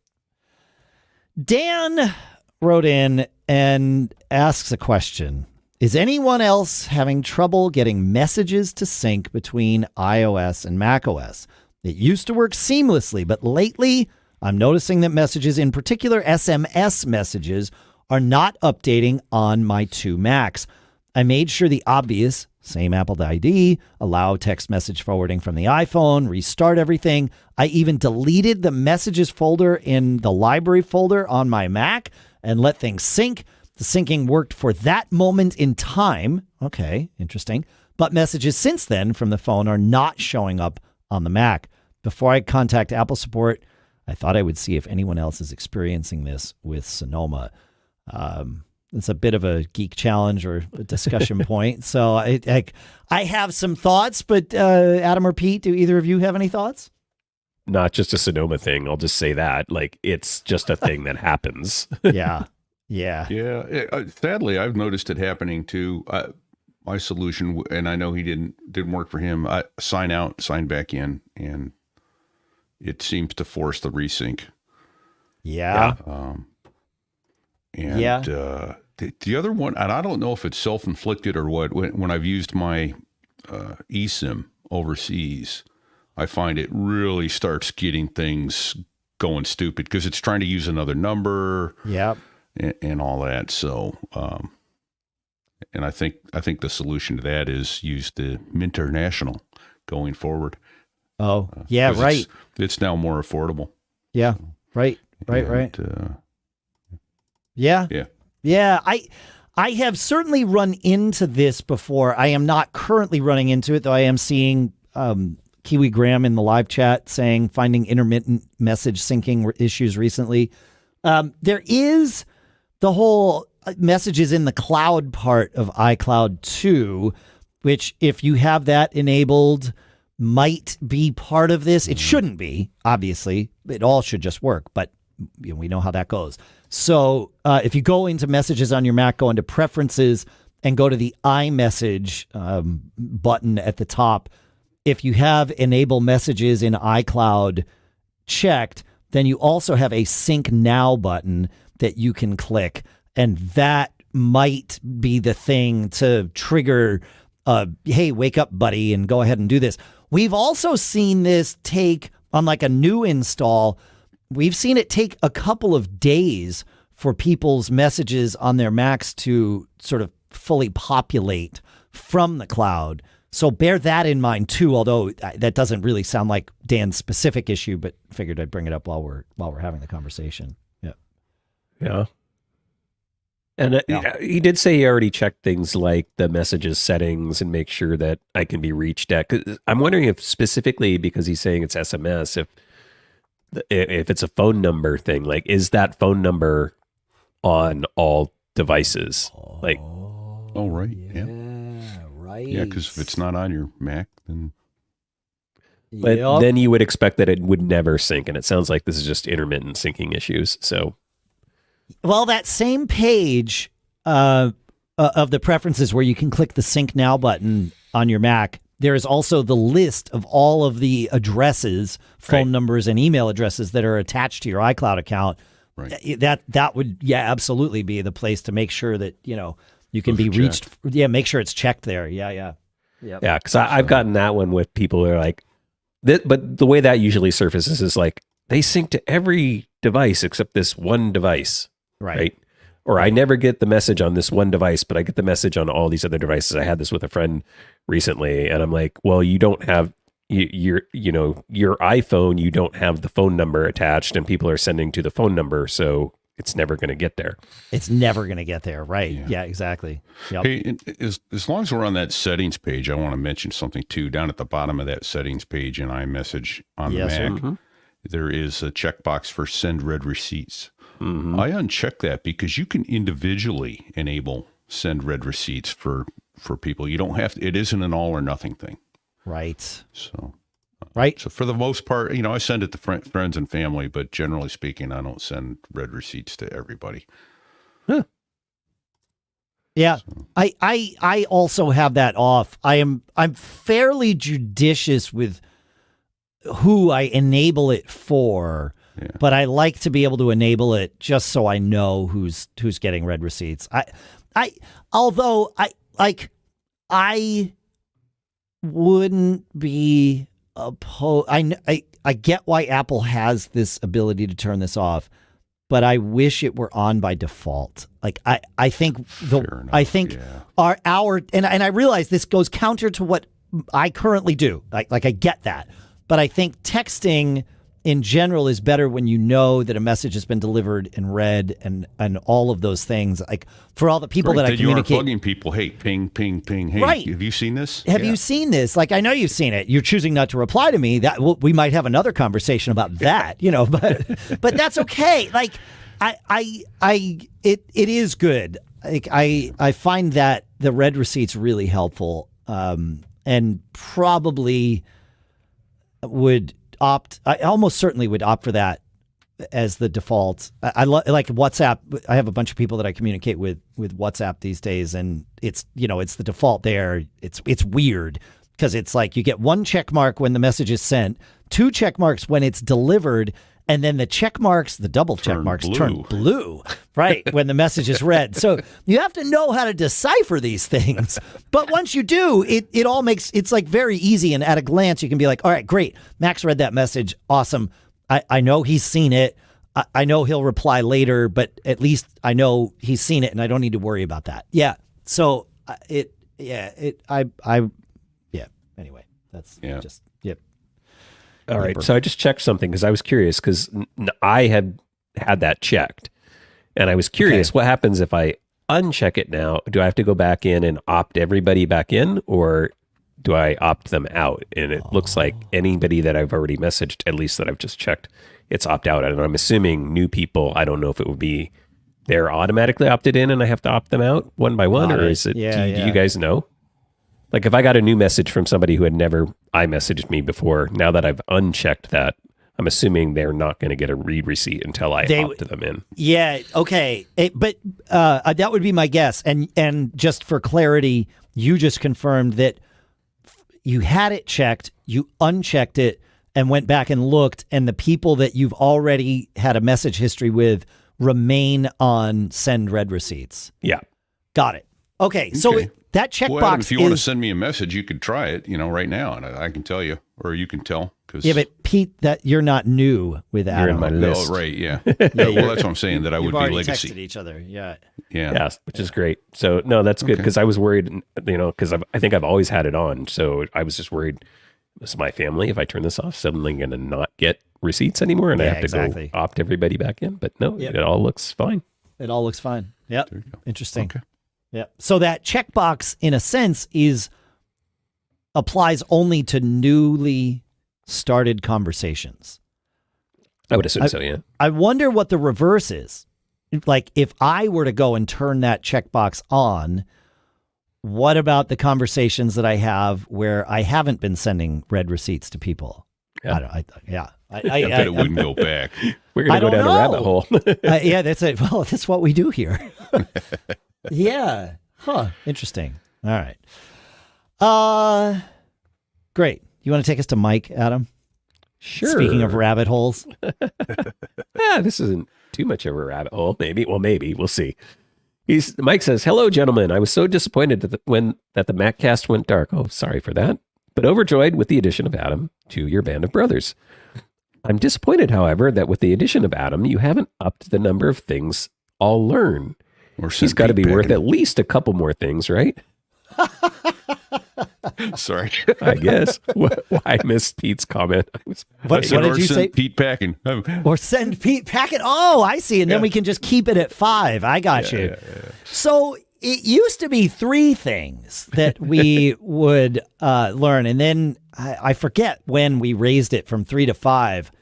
Dan wrote in and asks a question. Is anyone else having trouble getting messages to sync between iOS and macOS? It used to work seamlessly, but lately I'm noticing that messages, in particular SMS messages, are not updating on my two Macs. I made sure the obvious, same Apple ID, allow text message forwarding from the iPhone, restart everything. I even deleted the messages folder in the library folder on my Mac and let things sync. The syncing worked for that moment in time. Okay, interesting. But messages since then from the phone are not showing up on the Mac. Before I contact Apple support, I thought I would see if anyone else is experiencing this with Sonoma. It's a bit of a geek challenge or a discussion point. So I have some thoughts, but Adam or Pete, do either of you have any thoughts? Not just a Sonoma thing. I'll just say that. Like, it's just a thing that happens. Yeah. Sadly, I've noticed it happening too. My solution, and I know he didn't work for him. I sign out, sign back in, and it seems to force the resync. Yeah. The other one, and I don't know if it's self-inflicted or what, when I've used my eSIM overseas, I find it really starts getting things going stupid because it's trying to use another number. Yep. And all that. So, and I think the solution to that is use the Minternational going forward. Oh, yeah, right. It's now more affordable. Yeah, right. Yeah. I have certainly run into this before. I am not currently running into it, though I am seeing Kiwi Graham in the live chat saying finding intermittent message syncing issues recently. There is the whole messages in the cloud part of iCloud 2, which if you have that enabled might be part of this. It shouldn't be, obviously. It all should just work, but we know how that goes. So if you go into messages on your Mac, go into preferences and go to the iMessage button at the top. If you have enable messages in iCloud checked, then you also have a sync now button that you can click. And that might be the thing to trigger, hey, wake up, buddy, and go ahead and do this. We've also seen this take on like a new install. We've seen it take a couple of days for people's messages on their Macs to sort of fully populate from the cloud. So bear that in mind too, although that doesn't really sound like Dan's specific issue, but figured I'd bring it up while we're having the conversation. Yeah. And he did say he already checked things like the messages settings and make sure that I can be reached at. 'Cause I'm wondering if specifically because he's saying it's SMS, if it's a phone number thing, like is that phone number on all devices? Like, oh right, yeah, right, yeah. Because if it's not on your Mac, then. But then you would expect that it would never sync, and it sounds like this is just intermittent syncing issues. So. Well, that same page of the preferences where you can click the Sync Now button on your Mac, there is also the list of all of the addresses, phone numbers, and email addresses that are attached to your iCloud account. Right. That would, absolutely be the place to make sure that, you can be reached. Yeah, make sure it's checked there. Yeah. Yeah, because I've gotten that one with people who are like, but the way that usually surfaces is like, they sync to every device except this one device. Right. Or I never get the message on this one device, but I get the message on all these other devices. I had this with a friend recently, and I'm like, well, you don't have your iPhone, you don't have the phone number attached, and people are sending to the phone number, so it's never going to get there. It's never going to get there. Right. Yeah, exactly. Yep. Hey, as long as we're on that settings page, I want to mention something too. Down at the bottom of that settings page in iMessage on the Mac, there is a checkbox for send read receipts. I uncheck that because you can individually enable send read receipts for people. You don't have to, it isn't an all or nothing thing. Right. So right? So for the most part, I send it to friends and family, but generally speaking, I don't send read receipts to everybody. Huh. Yeah, so. I also have that off. I'm fairly judicious with who I enable it for, but I like to be able to enable it just so I know who's getting read receipts. Although I wouldn't be opposed. I get why Apple has this ability to turn this off, but I wish it were on by default. Like I think our and I realize this goes counter to what I currently do. Like I get that, but I think texting in general is better when you know that a message has been delivered and read and all of those things. Like for all the people that I communicate, you are bugging people. Hey, ping, ping, ping. Hey, right. Have you seen this? Have you seen this? Like I know you've seen it. You're choosing not to reply to me. That we might have another conversation about that. But that's okay. Like it is good. Like I find that the read receipts really helpful, and probably would opt. I almost certainly would opt for that as the default. I like WhatsApp. I have a bunch of people that I communicate with WhatsApp these days, and it's it's the default there. It's weird because it's like you get one check mark when the message is sent, 2 check marks when it's delivered, and then the check marks, the double check marks, turn blue, right, when the message is read. So you have to know how to decipher these things. But once you do, it all makes, it's like very easy. And at a glance, you can be like, all right, great. Max read that message. Awesome. I know he's seen it. I know he'll reply later, but at least I know he's seen it and I don't need to worry about that. Yeah. So anyway, that's just, yep. All right, so I just checked something because I was curious because I had that checked, and I was curious what happens if I uncheck it now. Do I have to go back in and opt everybody back in, or do I opt them out? And it looks like anybody that I've already messaged, at least that I've just checked, it's opt out. And I'm assuming new people, I don't know if it would be they're automatically opted in and I have to opt them out one by one, or is it, do you guys know? Like if I got a new message from somebody who had never iMessaged me before, now that I've unchecked that, I'm assuming they're not going to get a read receipt until I opt them in. Yeah, okay. But that would be my guess. And just for clarity, you just confirmed that you had it checked, you unchecked it, and went back and looked, and the people that you've already had a message history with remain on send read receipts. Yeah. Got it. Okay, so that checkbox Adam, if you want to send me a message, you could try it, right now, and I can tell you, or you can tell. Yeah, but Pete, that you're not new with Adam. You're in my list. Oh, right, yeah. Well, that's what I'm saying, that I would be legacy. Texted each other, yeah, which is great. So, no, that's good, because I was worried, because I think I've always had it on, so I was just worried, is my family, if I turn this off, suddenly going to not get receipts anymore, and I have to go opt everybody back in? But no, it all looks fine. It all looks fine. Yep, interesting. Okay. Yeah. So that checkbox, in a sense, applies only to newly started conversations. I would assume so, yeah. I wonder what the reverse is. Like, if I were to go and turn that checkbox on, what about the conversations that I have where I haven't been sending read receipts to people? Yeah. I bet it wouldn't go back. We're going to go down a rabbit hole. Yeah, that's it. Well, that's what we do here. Yeah. Huh. Interesting. All right. Great. You want to take us to Mike, Adam? Sure. Speaking of rabbit holes. This isn't too much of a rabbit hole. Maybe. Well, maybe. We'll see. Mike says, "Hello, gentlemen. I was so disappointed that the MacCast went dark. Oh, sorry for that. But overjoyed with the addition of Adam to your band of brothers. I'm disappointed, however, that with the addition of Adam, you haven't upped the number of things I'll learn. He's got to be worth at least a couple more things, right?" Sorry. I guess. I missed Pete's comment. What did you say? Pete packing. Or send Pete packing. Oh, I see. And then we can just keep it at 5. I got you. Yeah. So it used to be 3 things that we would learn. And then I forget when we raised it from 3 to 5.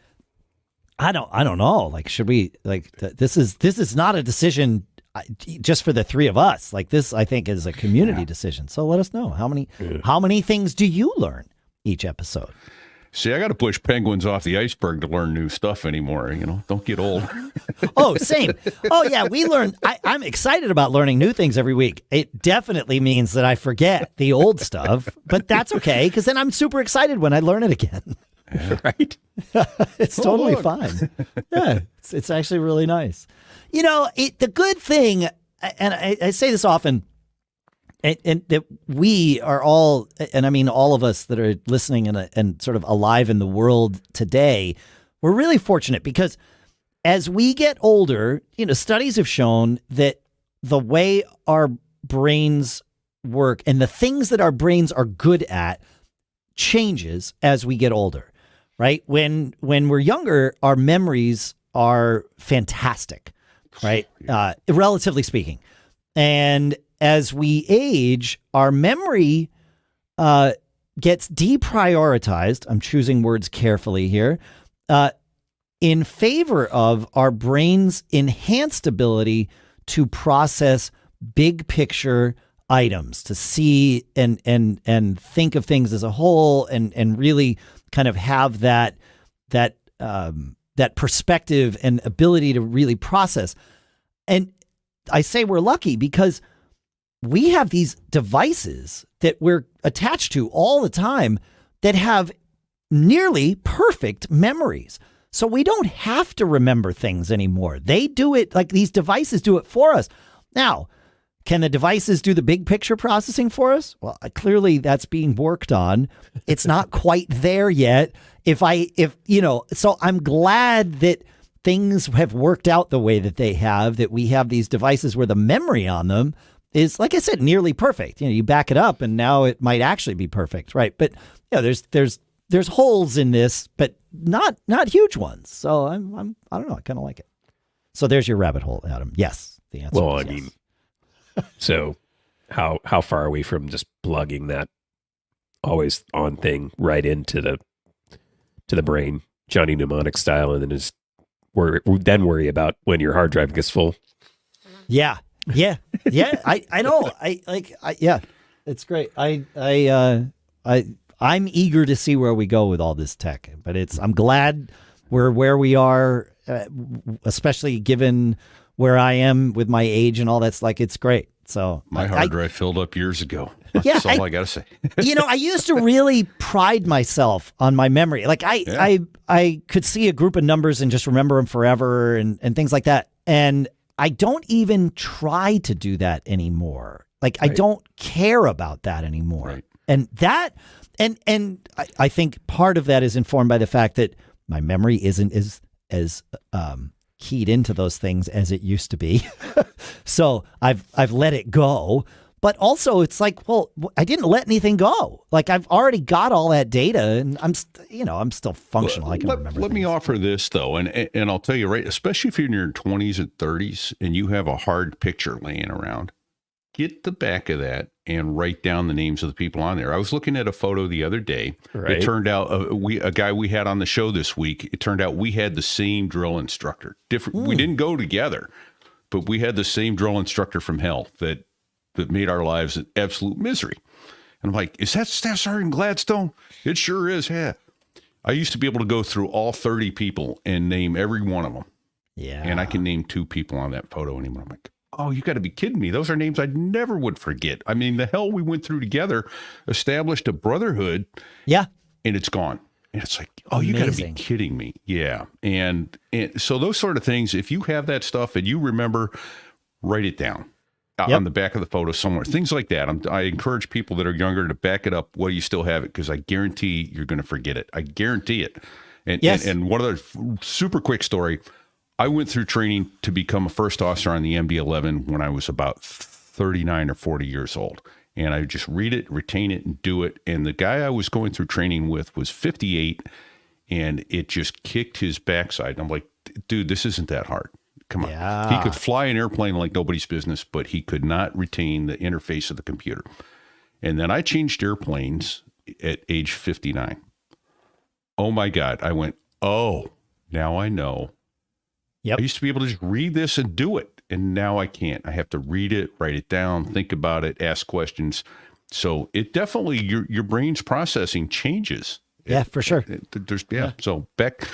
I don't know. Like, should we, this is not a decision just for the 3 of us. Like, this, I think, is a community decision. So let us know how many things do you learn each episode? See, I got to push penguins off the iceberg to learn new stuff anymore. Don't get old. Oh, same. Oh, yeah. We learn. I'm excited about learning new things every week. It definitely means that I forget the old stuff, but that's okay because then I'm super excited when I learn it again. Right? It's totally fine. Yeah, it's actually really nice. The good thing, and I say this often, and that we are all, and I mean all of us that are listening and sort of alive in the world today, we're really fortunate because as we get older, studies have shown that the way our brains work and the things that our brains are good at changes as we get older. Right? When we're younger, our memories are fantastic, right? Relatively speaking. And as we age, our memory gets deprioritized. I'm choosing words carefully here, in favor of our brain's enhanced ability to process big picture items, to see and think of things as a whole, and really kind of have that perspective and ability to really process. And I say we're lucky because we have these devices that we're attached to all the time that have nearly perfect memories. So we don't have to remember things anymore. They do it, like these devices do it for us. Now, can the devices do the big picture processing for us? Well, clearly that's being worked on. It's not quite there yet. So I'm glad that things have worked out the way that they have, that we have these devices where the memory on them is, like I said, nearly perfect. You back it up and now it might actually be perfect, right? But there's holes in this, but not huge ones. So I don't know. I kind of like it. So there's your rabbit hole, Adam. Yes, the answer. Well, is I yes. mean, so how far are we from just plugging that always on thing right into the brain, Johnny Mnemonic style, and then just worry about when your hard drive gets full? Yeah. I know. Yeah, it's great. I'm eager to see where we go with all this tech, but I'm glad we're where we are, especially given where I am with my age and all that's it's great. So my hard drive filled up years ago. Yeah, That's all I got to say. I used to really pride myself on my memory. I could see a group of numbers and just remember them forever and things like that. And I don't even try to do that anymore. Right. I don't care about that anymore. Right. And that, and I think part of that is informed by the fact that my memory isn't as keyed into those things as it used to be. So I've let it go. But also it's I didn't let anything go. I've already got all that data and I'm still functional. I can remember. Let me offer this though. And I'll tell you, right, especially if you're in your 20s and 30s and you have a hard picture laying around, get the back of that and write down the names of the people on there. I was looking at a photo the other day. Right. It turned out a guy we had on the show this week, it turned out we had the same drill instructor. Different. We didn't go together, but we had the same drill instructor from hell that made our lives an absolute misery. And I'm like, is that Staff Sergeant Gladstone? It sure is. Yeah. I used to be able to go through all 30 people and name every one of them. Yeah. And I can name 2 people on that photo anymore. I'm like, oh, you got to be kidding me. Those are names I never would forget. I mean, the hell we went through together, established a brotherhood. Yeah. And it's gone. And it's like, oh, you got to be kidding me. Yeah. And so those sort of things, if you have that stuff and you remember, write it down. On the back of the photo somewhere, things like that. I encourage people that are younger to back it up while you still have it, because I guarantee you're going to forget it. I guarantee it. And one other super quick story. I went through training to become a first officer on the MD-11 when I was about 39 or 40 years old. And I just read it, retain it, and do it. And the guy I was going through training with was 58, and it just kicked his backside. And I'm like, dude, this isn't that hard. Come on. Yeah. He could fly an airplane like nobody's business, but he could not retain the interface of the computer. And then I changed airplanes at age 59. Oh my God. I went, oh, now I know. Yep. I used to be able to just read this and do it. And now I can't. I have to read it, write it down, think about it, ask questions. So it definitely, your brain's processing changes Yeah, for sure. So Beck,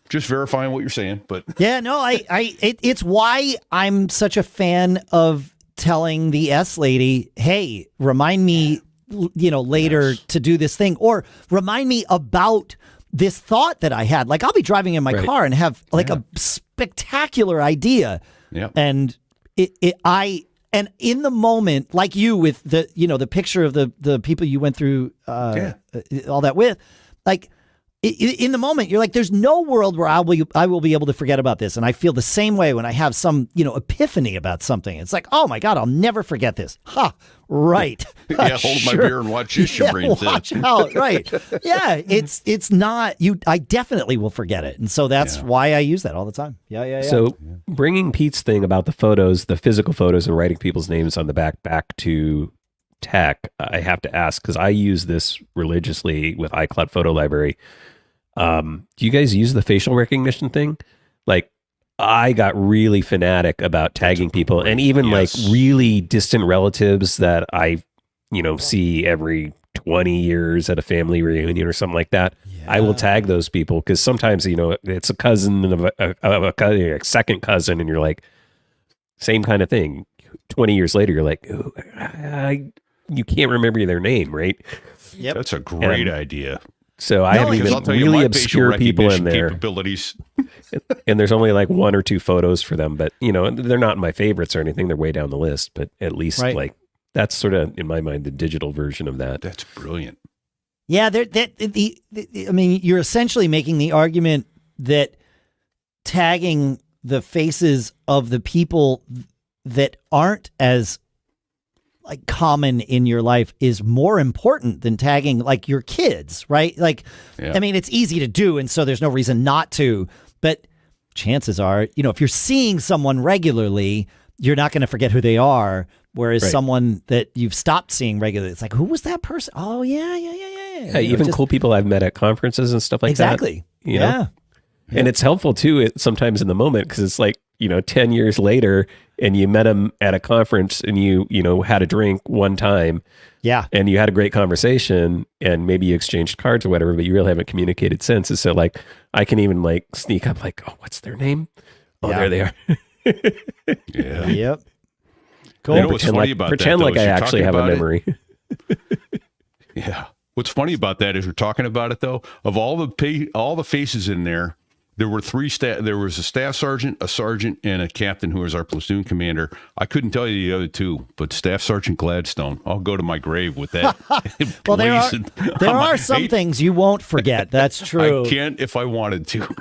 just verifying what you're saying, but yeah, no, it's why I'm such a fan of telling the S lady, hey, remind me, later to do this thing, or remind me about this thought that I had. Like, I'll be driving in my car and have like a spectacular idea. Yeah. And and in the moment, like you with the, the picture of the people you went through all that with, like, in the moment, you're like, there's no world where I will be able to forget about this. And I feel the same way when I have some, epiphany about something. It's like, oh my God, I'll never forget this. Right. Hold my beer and watch this, your brain said. Watch out. Right. Yeah. It's not, I definitely will forget it. And so that's why I use that all the time. Yeah. So bringing Pete's thing about the photos, the physical photos, and writing people's names on the back to tech, I have to ask, because I use this religiously with iCloud Photo Library. Do you guys use the facial recognition thing? Like, I got really fanatic about tagging people, and even like really distant relatives that I, see every 20 years at a family reunion or something like that. Yeah. I will tag those people because sometimes, it's a cousin of a second cousin, and you're like, same kind of thing. 20 years later, you're like, you can't remember their name, right? Yep. That's a great idea. So I have even really obscure people in there. Capabilities. And there's only like one or two photos for them, but they're not my favorites or anything. They're way down the list, but at least like that's sort of, in my mind, the digital version of that. That's brilliant. Yeah, you're essentially making the argument that tagging the faces of the people that aren't as like common in your life is more important than tagging like your kids, right? Like, it's easy to do, and so there's no reason not to, but chances are, if you're seeing someone regularly, you're not going to forget who they are. Whereas someone that you've stopped seeing regularly, it's like, who was that person? Oh yeah. Even cool people I've met at conferences and stuff like that. Exactly. Yeah. And it's helpful too, sometimes in the moment, because it's like, 10 years later and you met them at a conference and you had a drink one time. Yeah. And you had a great conversation and maybe you exchanged cards or whatever, but you really haven't communicated since. And so like, I can even like sneak up like, oh, what's their name? Oh, there they are. Yeah. Yep. Cool. What's funny about pretend that, like I actually have a memory. Yeah. What's funny about that is we're talking about it though, of all the faces in there, there were three staff. There was a staff sergeant, a sergeant, and a captain who was our platoon commander. I couldn't tell you the other two, but Staff Sergeant Gladstone. I'll go to my grave with that. Well, there are some things you won't forget. That's true. I can't if I wanted to.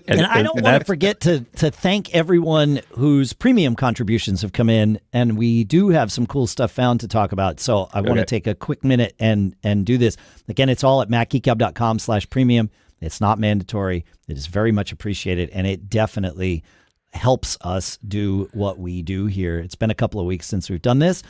and I don't want to forget to thank everyone whose premium contributions have come in, and we do have some cool stuff found to talk about. So I want to take a quick minute and do this. Again, it's all at macgeekgab.com/premium. It's not mandatory. It is very much appreciated, and it definitely helps us do what we do here. It's been a couple of weeks since we've done this.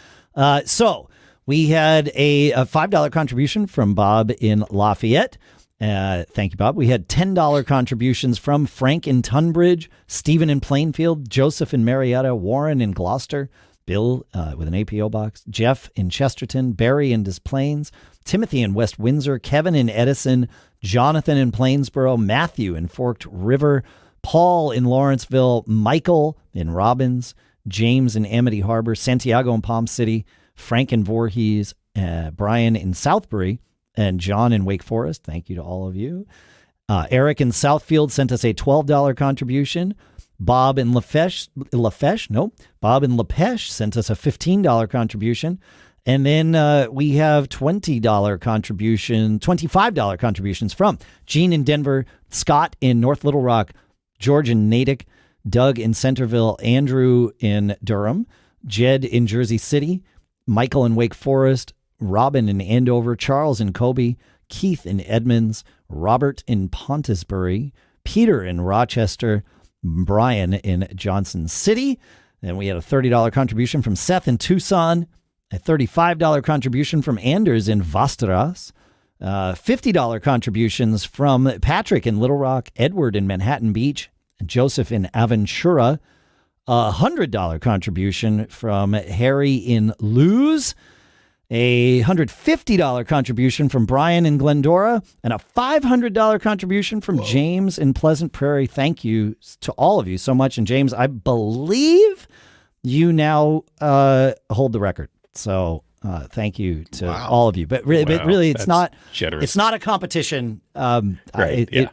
So we had a $5 contribution from Bob in Lafayette. Thank you, Bob. We had $10 contributions from Frank in Tunbridge, Stephen in Plainfield, Joseph in Marietta, Warren in Gloucester, Bill with an APO box, Jeff in Chesterton, Barry in Des Plaines, Timothy in West Windsor, Kevin in Edison, Jonathan in Plainsboro, Matthew in Forked River, Paul in Lawrenceville, Michael in Robbins, James in Amity Harbor, Santiago in Palm City, Frank in Voorhees, Brian in Southbury, and John in Wake Forest. Thank you to all of you. Eric in Southfield sent us a $12 contribution. Bob in Bob in Lepesh sent us a $15 contribution. And then we have $25 contributions from Gene in Denver, Scott in North Little Rock, George in Natick, Doug in Centerville, Andrew in Durham, Jed in Jersey City, Michael in Wake Forest, Robin in Andover, Charles in Kobe, Keith in Edmonds, Robert in Pontisbury, Peter in Rochester, Brian in Johnson City. Then we had a $30 contribution from Seth in Tucson, a $35 contribution from Anders in Vasteras, $50 contributions from Patrick in Little Rock, Edward in Manhattan Beach, Joseph in Aventura, a $100 contribution from Harry in Luz, a $150 contribution from Brian in Glendora, and a $500 contribution from James in Pleasant Prairie. Thank you to all of you so much. And James, I believe you now hold the record. So thank you to all of you. But really, it's not generous. It's not a competition. Right.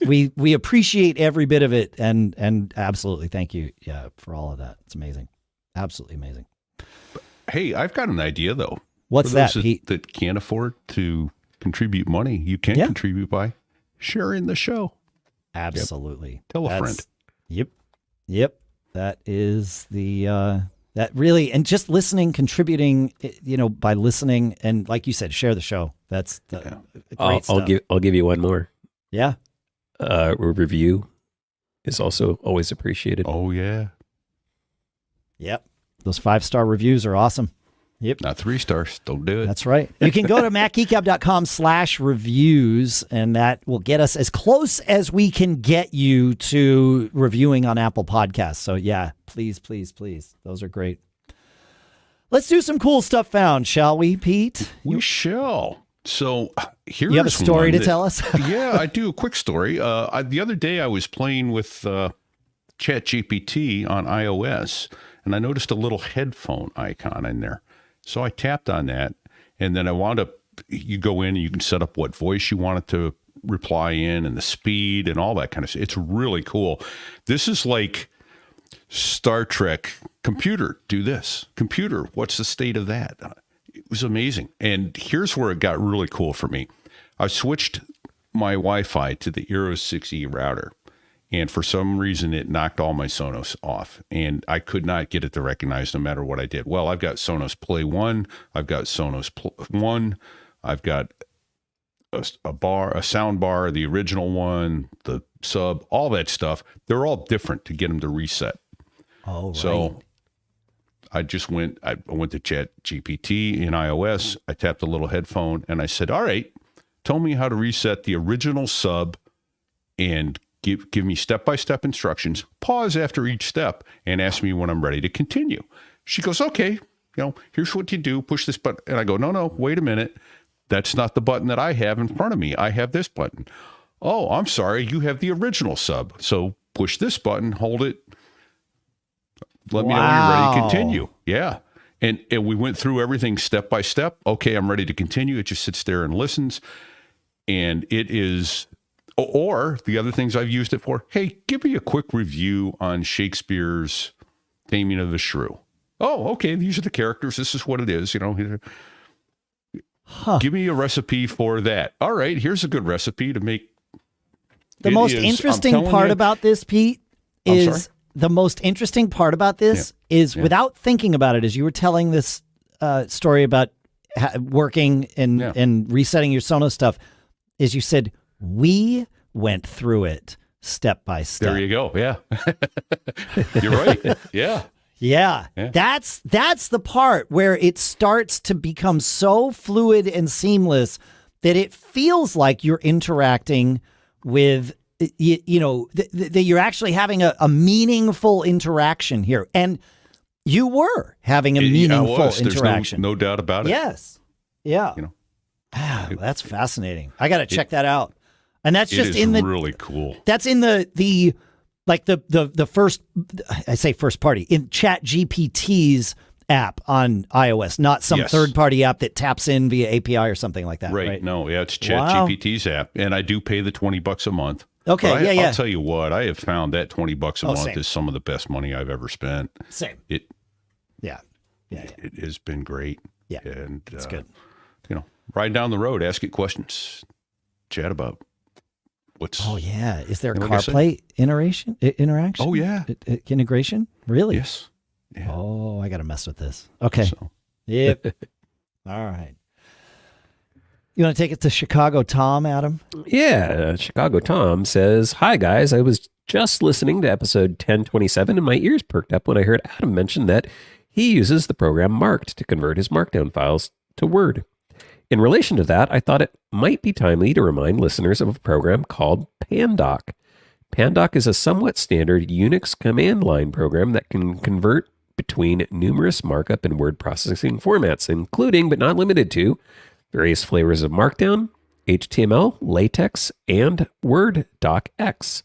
We appreciate every bit of it, and absolutely thank you for all of that. It's amazing, absolutely amazing. Hey, I've got an idea though. What's For those that, Pete? that can't afford to contribute money, you can contribute by sharing the show. Absolutely. Tell a friend. Yep. That is the that really, and just listening, contributing, by listening, and like you said, share the show. That's the great stuff. I'll give you one more. Yeah. A review is also always appreciated. Oh yeah. Yep. Those 5-star reviews are awesome. Yep. Not 3 stars. Don't do it. That's right. You can go to macgeekgab.com/reviews, and that will get us as close as we can get you to reviewing on Apple Podcasts. So yeah, please. Those are great. Let's do some cool stuff found, shall we, Pete? We shall. So here's You have a story to tell us? Yeah, I do. A quick story. The other day I was playing with ChatGPT on iOS, and I noticed a little headphone icon in there. So I tapped on that, and then I wound up, you go in and you can set up what voice you want it to reply in and the speed and all that kind of stuff. It's really cool. This is like Star Trek. Computer, do this. Computer, what's the state of that? It was amazing. And here's where it got really cool for me. I switched my Wi-Fi to the eero 6E router. And for some reason, it knocked all my Sonos off. And I could not get it to recognize no matter what I did. Well, I've got Sonos Play 1. I've got Sonos 1. I've got a sound bar, the original one, the sub, all that stuff. They're all different to get them to reset. Oh, right. So I went to ChatGPT in iOS. I tapped the little headphone and I said, all right, tell me how to reset the original sub and give me step-by-step instructions, pause after each step, and ask me when I'm ready to continue. She goes, okay, here's what you do, push this button. And I go, no, wait a minute. That's not the button that I have in front of me. I have this button. Oh, I'm sorry. You have the original sub. So push this button, hold it. Let me know when you're ready to continue. Yeah. And we went through everything step by step. Okay, I'm ready to continue. It just sits there and listens. And it is... Or the other things I've used it for, hey, give me a quick review on Shakespeare's Taming of the Shrew. Oh, okay, these are the characters. This is what it is, Give me a recipe for that. All right, here's a good recipe to make. The most interesting part about this, Pete, is without thinking about it, as you were telling this story about working and resetting your Sonos stuff, is you said, we went through it step by step. There you go. Yeah. You're right. Yeah. Yeah. That's the part where it starts to become so fluid and seamless that it feels like you're interacting with, that you're actually having a meaningful interaction here. And you were having a meaningful interaction. There's no doubt about it. Yes. Yeah. Wow, that's fascinating. I got to check that out. And that's just really cool. That's in the first, I say first party, in ChatGPT's app on iOS, not some third-party app that taps in via API or something like that. Right. No, it's ChatGPT's app, and I do pay the $20 a month. Okay, I'll tell you what, I have found that $20 a month is some of the best money I've ever spent. Same. It has been great. Yeah, and it's good. Ride down the road, ask it questions, chat about what's. Oh yeah, is there a CarPlay interaction? Oh yeah, integration. Really? Yes. Yeah. Oh, I got to mess with this. Okay. Yep. All right. You want to take it to Chicago Tom, Adam? Yeah, Chicago Tom says, "Hi guys, I was just listening to episode 1027 and my ears perked up when I heard Adam mention that he uses the program Marked to convert his Markdown files to Word. In relation to that, I thought it might be timely to remind listeners of a program called Pandoc. Pandoc is a somewhat standard Unix command line program that can convert between numerous markup and word processing formats, including but not limited to various flavors of Markdown, HTML, LaTeX, and Word docx.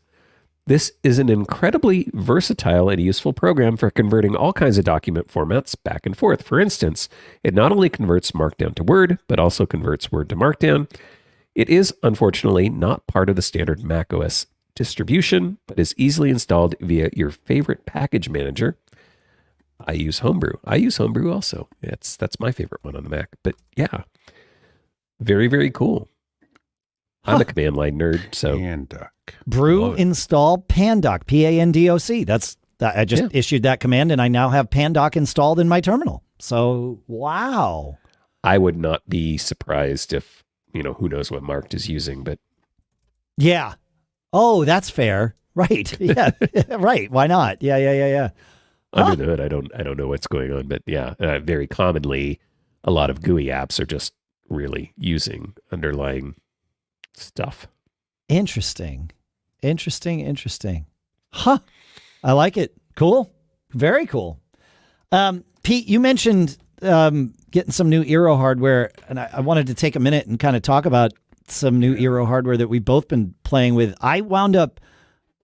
This is an incredibly versatile and useful program for converting all kinds of document formats back and forth. For instance, it not only converts Markdown to Word, but also converts Word to Markdown. It is, unfortunately, not part of the standard macOS distribution, but is easily installed via your favorite package manager. I use Homebrew. I use Homebrew also. That's my favorite one on the Mac. But yeah, very, very cool. I'm a command line nerd, so Pandoc. Brew install Pandoc, Pandoc. I just issued that command, and I now have Pandoc installed in my terminal. So, wow. I would not be surprised if, who knows what Marked is using, but yeah. Oh, that's fair. Right. Yeah. Right. Why not? Yeah. Under the hood, I don't know what's going on, but yeah, very commonly, a lot of GUI apps are just really using underlying stuff. Interesting. Huh. I like it. Cool. Very cool. Pete, you mentioned getting some new eero hardware, and I wanted to take a minute and kind of talk about some new eero hardware that we've both been playing with. I wound up,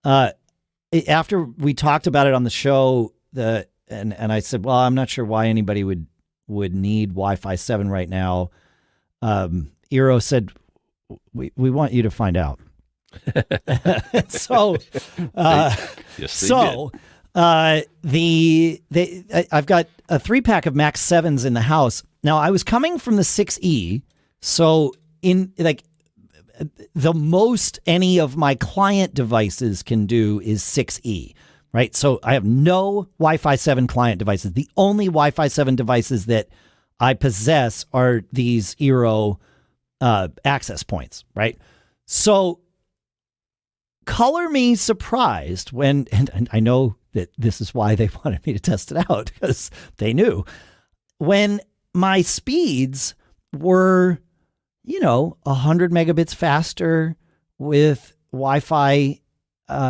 after we talked about it on the show, and I said, well, I'm not sure why anybody would need Wi-Fi 7 right now. Eero said, we want you to find out. So, yes, I've got a 3-pack of Mac 7s in the house. Now, I was coming from the 6E, so in the most any of my client devices can do is 6E, right? So I have no Wi-Fi 7 client devices. The only Wi-Fi 7 devices that I possess are these eero access points, right? So color me surprised when, and I know that this is why they wanted me to test it out, because they knew, when my speeds were 100 megabits faster with Wi-Fi,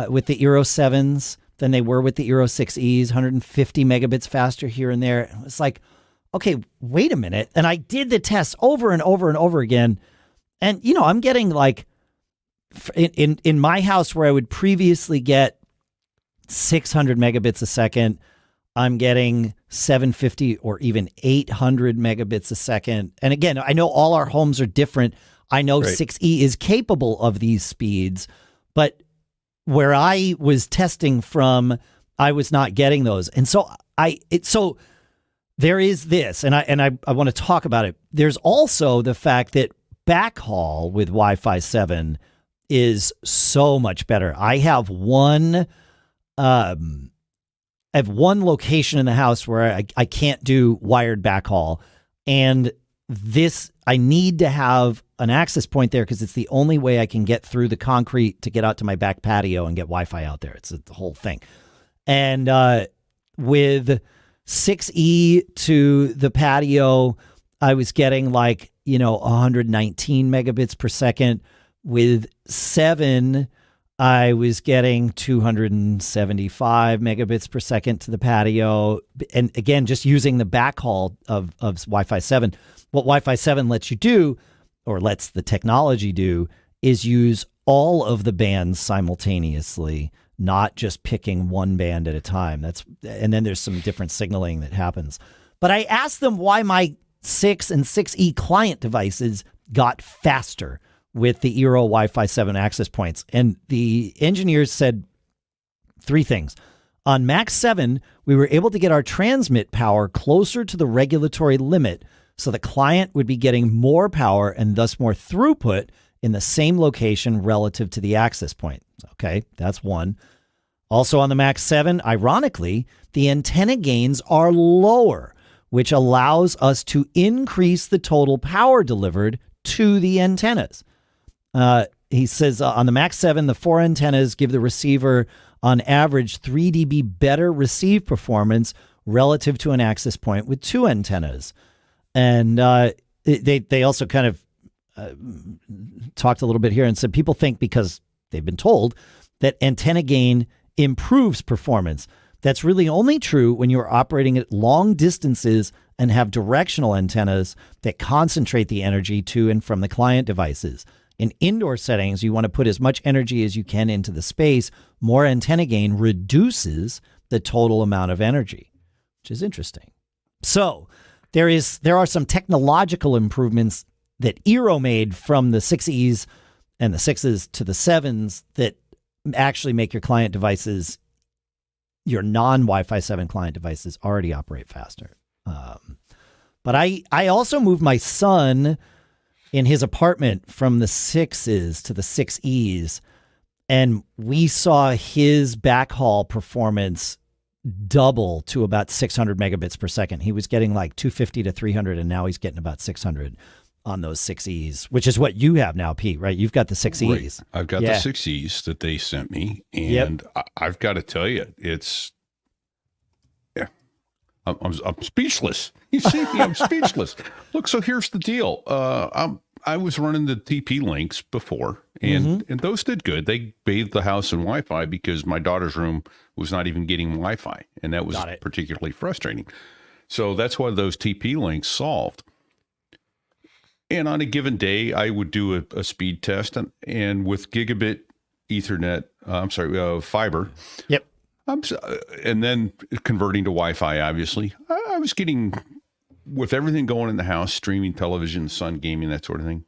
with the Eero 7s than they were with the Eero 6Es, 150 megabits faster here and there. It was like, okay, wait a minute. And I did the test over and over and over again. And, I'm getting in my house where I would previously get 600 megabits a second, I'm getting 750 or even 800 megabits a second. And again, I know all our homes are different. I know right. 6E is capable of these speeds, but where I was testing from, I was not getting those. And so so there is this, and I want to talk about it. There's also the fact that backhaul with Wi-Fi 7 is so much better. I have one location in the house where I can't do wired backhaul, and I need to have an access point there because it's the only way I can get through the concrete to get out to my back patio and get Wi-Fi out there. It's the whole thing. And with 6E to the patio, I was getting 119 megabits per second. With 7, I was getting 275 megabits per second to the patio. And again, just using the backhaul of Wi-Fi 7. What Wi-Fi 7 lets you do, or lets the technology do, is use all of the bands simultaneously, not just picking one band at a time. And then there's some different signaling that happens. But I asked them why my 6 and 6E client devices got faster with the Eero Wi-Fi 7 access points. And the engineers said 3 things. On Mac 7, we were able to get our transmit power closer to the regulatory limit, so the client would be getting more power and thus more throughput in the same location relative to the access point. Okay, that's one. Also on the Mac 7, ironically, the antenna gains are lower, which allows us to increase the total power delivered to the antennas. He says on the Mac 7, the 4 antennas give the receiver on average 3 dB better receive performance relative to an access point with 2 antennas. And they also kind of talked a little bit here and said people think because they've been told that antenna gain improves performance. That's really only true when you're operating at long distances and have directional antennas that concentrate the energy to and from the client devices. In indoor settings, you want to put as much energy as you can into the space. More antenna gain reduces the total amount of energy, which is interesting. So there are some technological improvements that eero made from the 6Es and the 6s to the 7s that actually make your client devices, your non-Wi-Fi 7 client devices, already operate faster. But I also moved my son in his apartment from the 6s to the 6Es, and we saw his backhaul performance double to about 600 megabits per second. He was getting like 250 to 300, and now he's getting about 600 on those 6Es, which is what you have now, Pete, right? You've got the 6Es. Right. I've got the 6Es that they sent me, and I've got to tell you, it's... I'm speechless. You see me, I'm speechless. Look, so here's the deal. I was running the TP links before, and those did good. They bathed the house in Wi-Fi because my daughter's room was not even getting Wi-Fi, and that was particularly frustrating. So that's why those TP links solved. And on a given day, I would do a speed test, and with gigabit Ethernet, fiber. Yep. And then converting to Wi-Fi, obviously, I was getting, with everything going in the house, streaming television, sun, gaming, that sort of thing,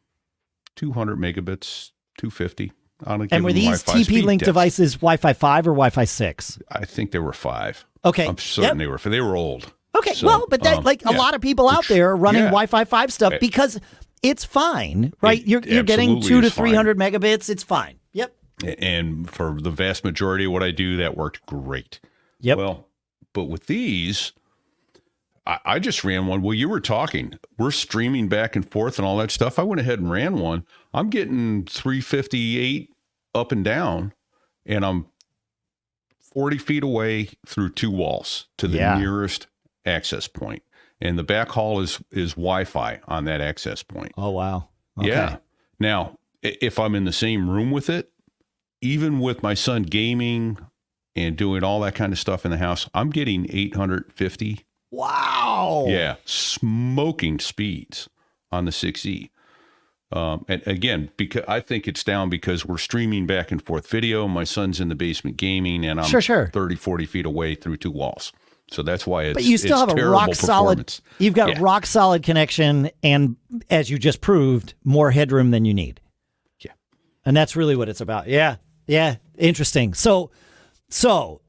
200 megabits, 250 on a given. And were these TP-Link devices Wi-Fi 5 or Wi-Fi 6? I think they were 5. Okay. I'm certain they were old. Okay, so, but that, a lot of people out there are running Wi-Fi 5 stuff because it's fine, right? You're getting 200 to 300 megabits. It's fine. Yep. And for the vast majority of what I do, that worked great. Yep. Well, but with these, I just ran one. Well, you were talking. We're streaming back and forth and all that stuff. I went ahead and ran one. I'm getting 358 up and down, and I'm 40 feet away through 2 walls to the nearest access point. And the backhaul is Wi-Fi on that access point. Oh, wow. Okay. Yeah. Now, if I'm in the same room with it, even with my son gaming and doing all that kind of stuff in the house, I'm getting 850. Wow. Yeah. Smoking speeds on the 6E. And again, because I think it's down because we're streaming back and forth video. My son's in the basement gaming, and I'm 30, 40 feet away through 2 walls. So that's why it's, but you still have a rock solid, you've got rock solid connection. And as you just proved, more headroom than you need. Yeah. And that's really what it's about. Yeah. Yeah. Interesting. So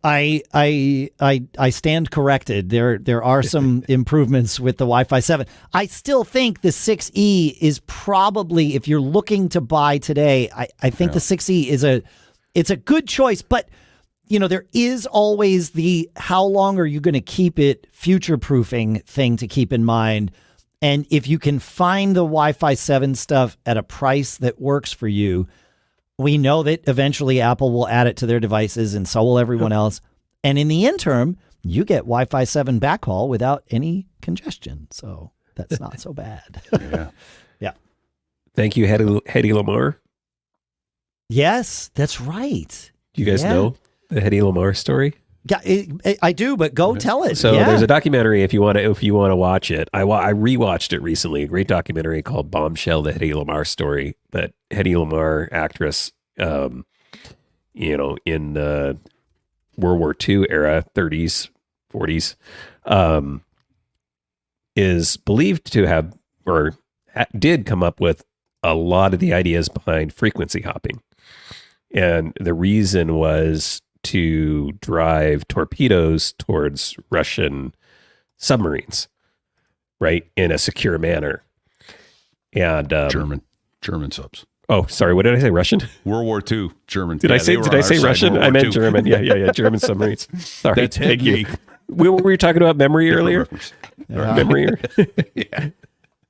I stand corrected. There are some improvements with the Wi-Fi 7. I still think the 6E is probably, if you're looking to buy today, I think the 6E it's a good choice, but there is always the how long are you going to keep it future-proofing thing to keep in mind. And if you can find the Wi-Fi 7 stuff at a price that works for you, we know that eventually Apple will add it to their devices, and so will everyone else. And in the interim, you get Wi-Fi 7 backhaul without any congestion. So that's not so bad. Yeah. Thank you, Hedy Lamarr. Yes, that's right. Do you guys know the Hedy Lamarr story? Yeah, I do, but go tell it. So there's a documentary if you want to watch it. I rewatched it recently. A great documentary called Bombshell, the Hedy Lamarr story. That Hedy Lamarr actress, in the World War II era, 30s, 40s, is believed to have or did come up with a lot of the ideas behind frequency hopping, and the reason was to drive torpedoes towards Russian submarines, right, in a secure manner. And German subs. Oh, sorry, what did I say? Russian? Say World War II, German. Did I say Russian? I meant German. Yeah, German submarines. Sorry, thank you. We were talking about memory earlier. Memory.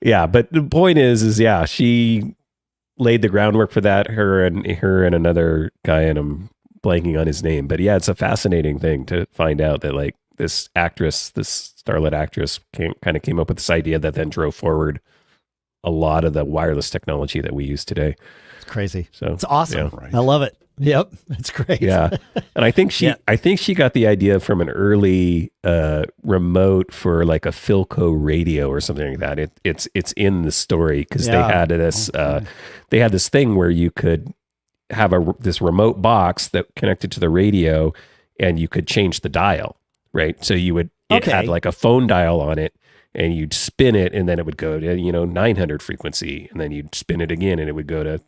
Yeah, but the point is she laid the groundwork for that. Her and another guy, and I'm blanking on his name, but it's a fascinating thing to find out that this starlet actress kind of came up with this idea that then drove forward a lot of the wireless technology that we use today. It's crazy. So it's awesome. Yeah. Right. I love it. Yep, that's great. Yeah, and I think she got the idea from an early remote for like a Philco radio or something like that. It's in the story because they had this thing where you could have this remote box that connected to the radio, and you could change the dial, right? So it had like a phone dial on it, and you'd spin it, and then it would go to 900 frequency, and then you'd spin it again, and it would go to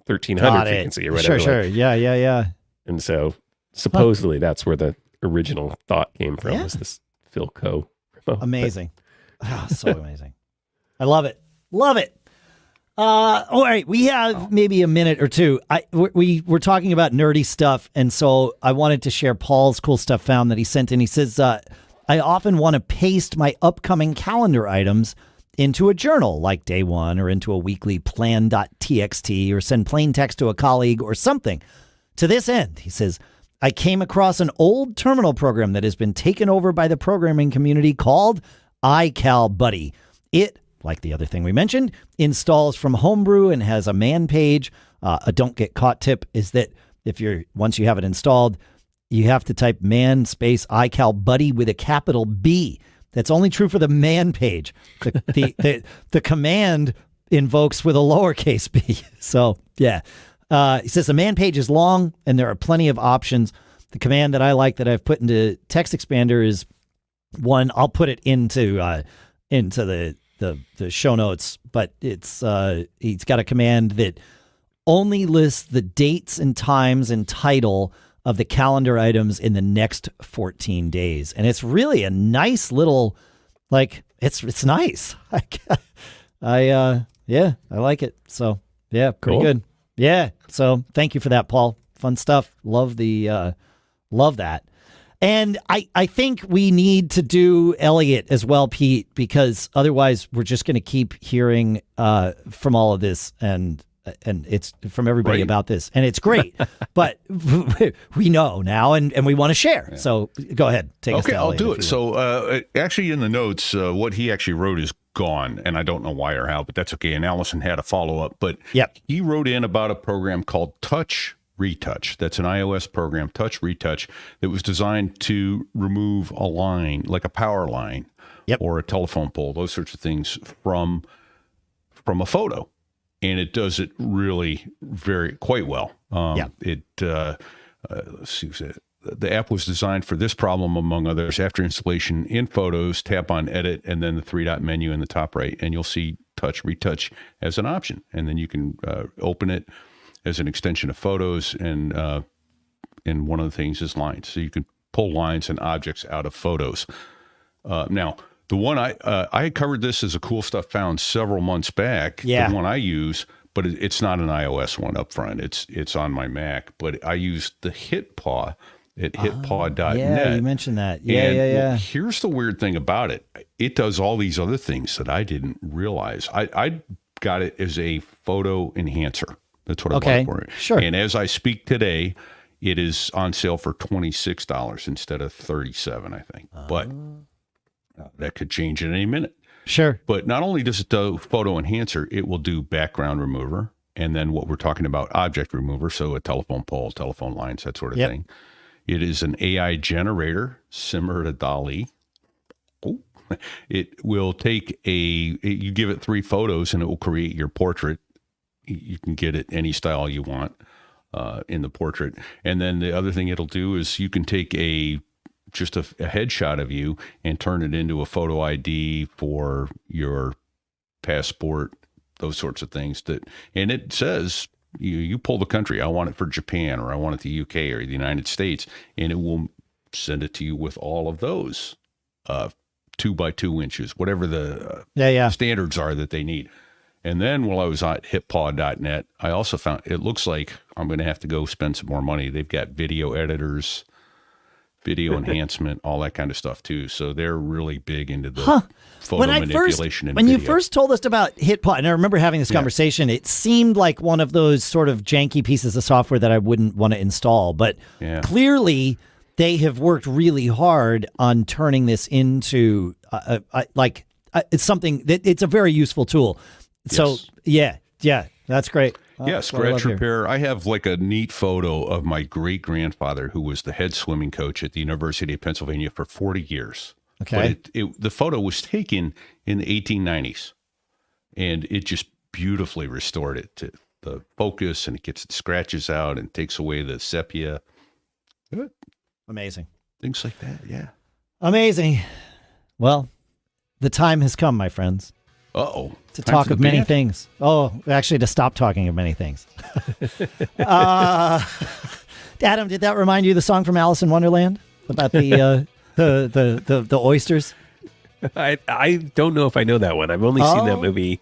1300 frequency or whatever. Sure. Yeah. And so supposedly that's where the original thought came from, was this Philco remote. Amazing. So amazing. I love it. Love it. All right. We have maybe a minute or two. We're talking about nerdy stuff. And so I wanted to share Paul's cool stuff found that he sent in. He says, I often want to paste my upcoming calendar items into a journal like day one, or into a weekly plan.txt, or send plain text to a colleague or something. To this end, he says, I came across an old terminal program that has been taken over by the programming community called iCalBuddy. It, like the other thing we mentioned, installs from Homebrew and has a man page. A don't get caught tip is that once you have it installed, you have to type man space iCalBuddy with a capital B. That's only true for the man page. The command invokes with a lowercase b. So, yeah. He says the man page is long, and there are plenty of options. The command that I like that I've put into Text Expander is one. I'll put it into the show notes, but he's got a command that only lists the dates and times and title of the calendar items in the next 14 days. And it's really a nice little, it's nice. I like it. So yeah, pretty good. Yeah. So thank you for that, Paul. Fun stuff. Love that. And I think we need to do Elliot as well, Pete, because otherwise we're just going to keep hearing from all of this and it's from everybody about this, and it's great, but we know now, and we want to share. Yeah. So go ahead, take us to Elliot. Okay, I'll do it. So actually in the notes, what he actually wrote is gone, and I don't know why or how, but that's okay. And Allison had a follow-up, but he wrote in about a program called Touch Retouch. That's an iOS program, Touch Retouch, that was designed to remove a line, like a power line or a telephone pole, those sorts of things from a photo. And it does it really quite well. Let's see, the app was designed for this problem, among others. After installation in Photos, tap on Edit, and then the three-dot menu in the top right, and you'll see Touch Retouch as an option. And then you can open it as an extension of Photos, and one of the things is lines. So you can pull lines and objects out of Photos. Now, the one I covered this as a cool stuff found several months back. The one I use, but it's not an iOS one up front. It's on my Mac, but I used the HitPaw at hitpaw.net. Yeah, you mentioned that. Well, here's the weird thing about it. It does all these other things that I didn't realize. I got it as a photo enhancer. That's what I bought for it. Sure. And as I speak today, it is on sale for $26 instead of $37, I think. But that could change at any minute. Sure. But not only does it do photo enhancer, it will do background remover, and then what we're talking about, object remover, so a telephone pole, telephone lines, that sort of thing. It is an AI generator similar to DALL-E. It will take you give it 3 photos and it will create your portrait. You can get it any style you want in the portrait. And then the other thing it'll do is you can take just a headshot of you and turn it into a photo ID for your passport, those sorts of things. And it says, you pull the country, I want it for Japan, or I want it the UK or the United States, and it will send it to you with all of those 2 by 2 inches, whatever the standards are that they need. And then while I was at hitpaw.net, I also found it looks like I'm going to have to go spend some more money. They've got video editors, video enhancement, all that kind of stuff too. So they're really big into the photo manipulation and when video. you first told us about HitPaw, and I remember having this conversation, it seemed like one of those sort of janky pieces of software that I wouldn't want to install. But clearly they have worked really hard on turning this into it's something that it's a very useful tool. So yeah, that's great. Yeah, scratch repair. I have like a neat photo of my great-grandfather who was the head swimming coach at the University of Pennsylvania for 40 years. Okay. But the photo was taken in the 1890s, and it just beautifully restored it to the focus, and it gets the scratches out and takes away the sepia. Good. Amazing. Things like that, yeah. Amazing. Well, the time has come, my friends. Uh-oh. To talk of many things. Oh, actually, to stop talking of many things. Adam, did that remind you of the song from Alice in Wonderland about the oysters? I don't know if I know that one. I've only seen that movie.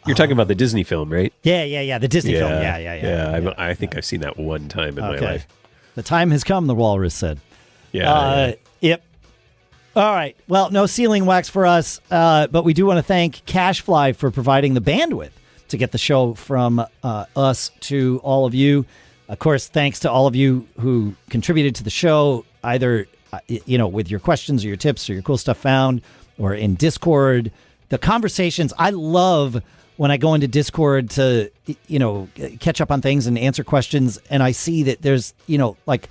You're talking about the Disney film, right? Yeah. The Disney film. Yeah. I think I've seen that one time in my life. The time has come, the walrus said. Yeah. Yep. All right. Well, no sealing wax for us, but we do want to thank CacheFly for providing the bandwidth to get the show from us to all of you. Of course, thanks to all of you who contributed to the show, either with your questions or your tips or your cool stuff found, or in Discord. The conversations, I love when I go into Discord to catch up on things and answer questions, and I see that there's like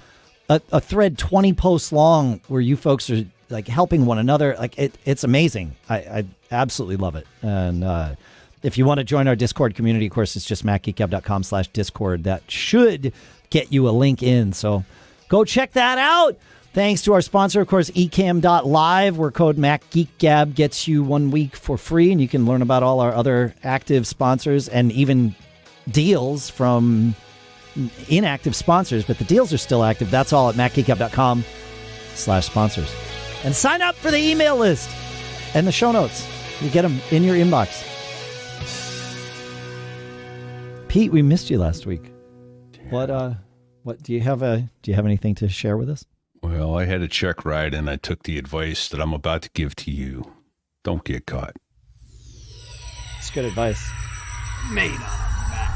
a thread 20 posts long where you folks are like helping one another. Like it's amazing. I absolutely love it. And if you want to join our Discord community, of course, it's just macgeekgab.com/Discord. That should get you a link in. So go check that out. Thanks to our sponsor, of course, Ecamm.live, where code MacGeekGab gets you 1 week for free. And you can learn about all our other active sponsors and even deals from inactive sponsors. But the deals are still active. That's all at macgeekgab.com/sponsors. And sign up for the email list and the show notes. You get them in your inbox. Pete, we missed you last week. What do you have anything to share with us? Well, I had a check ride, and I took the advice that I'm about to give to you. Don't get caught. It's good advice. Made on a Mac.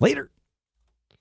Later.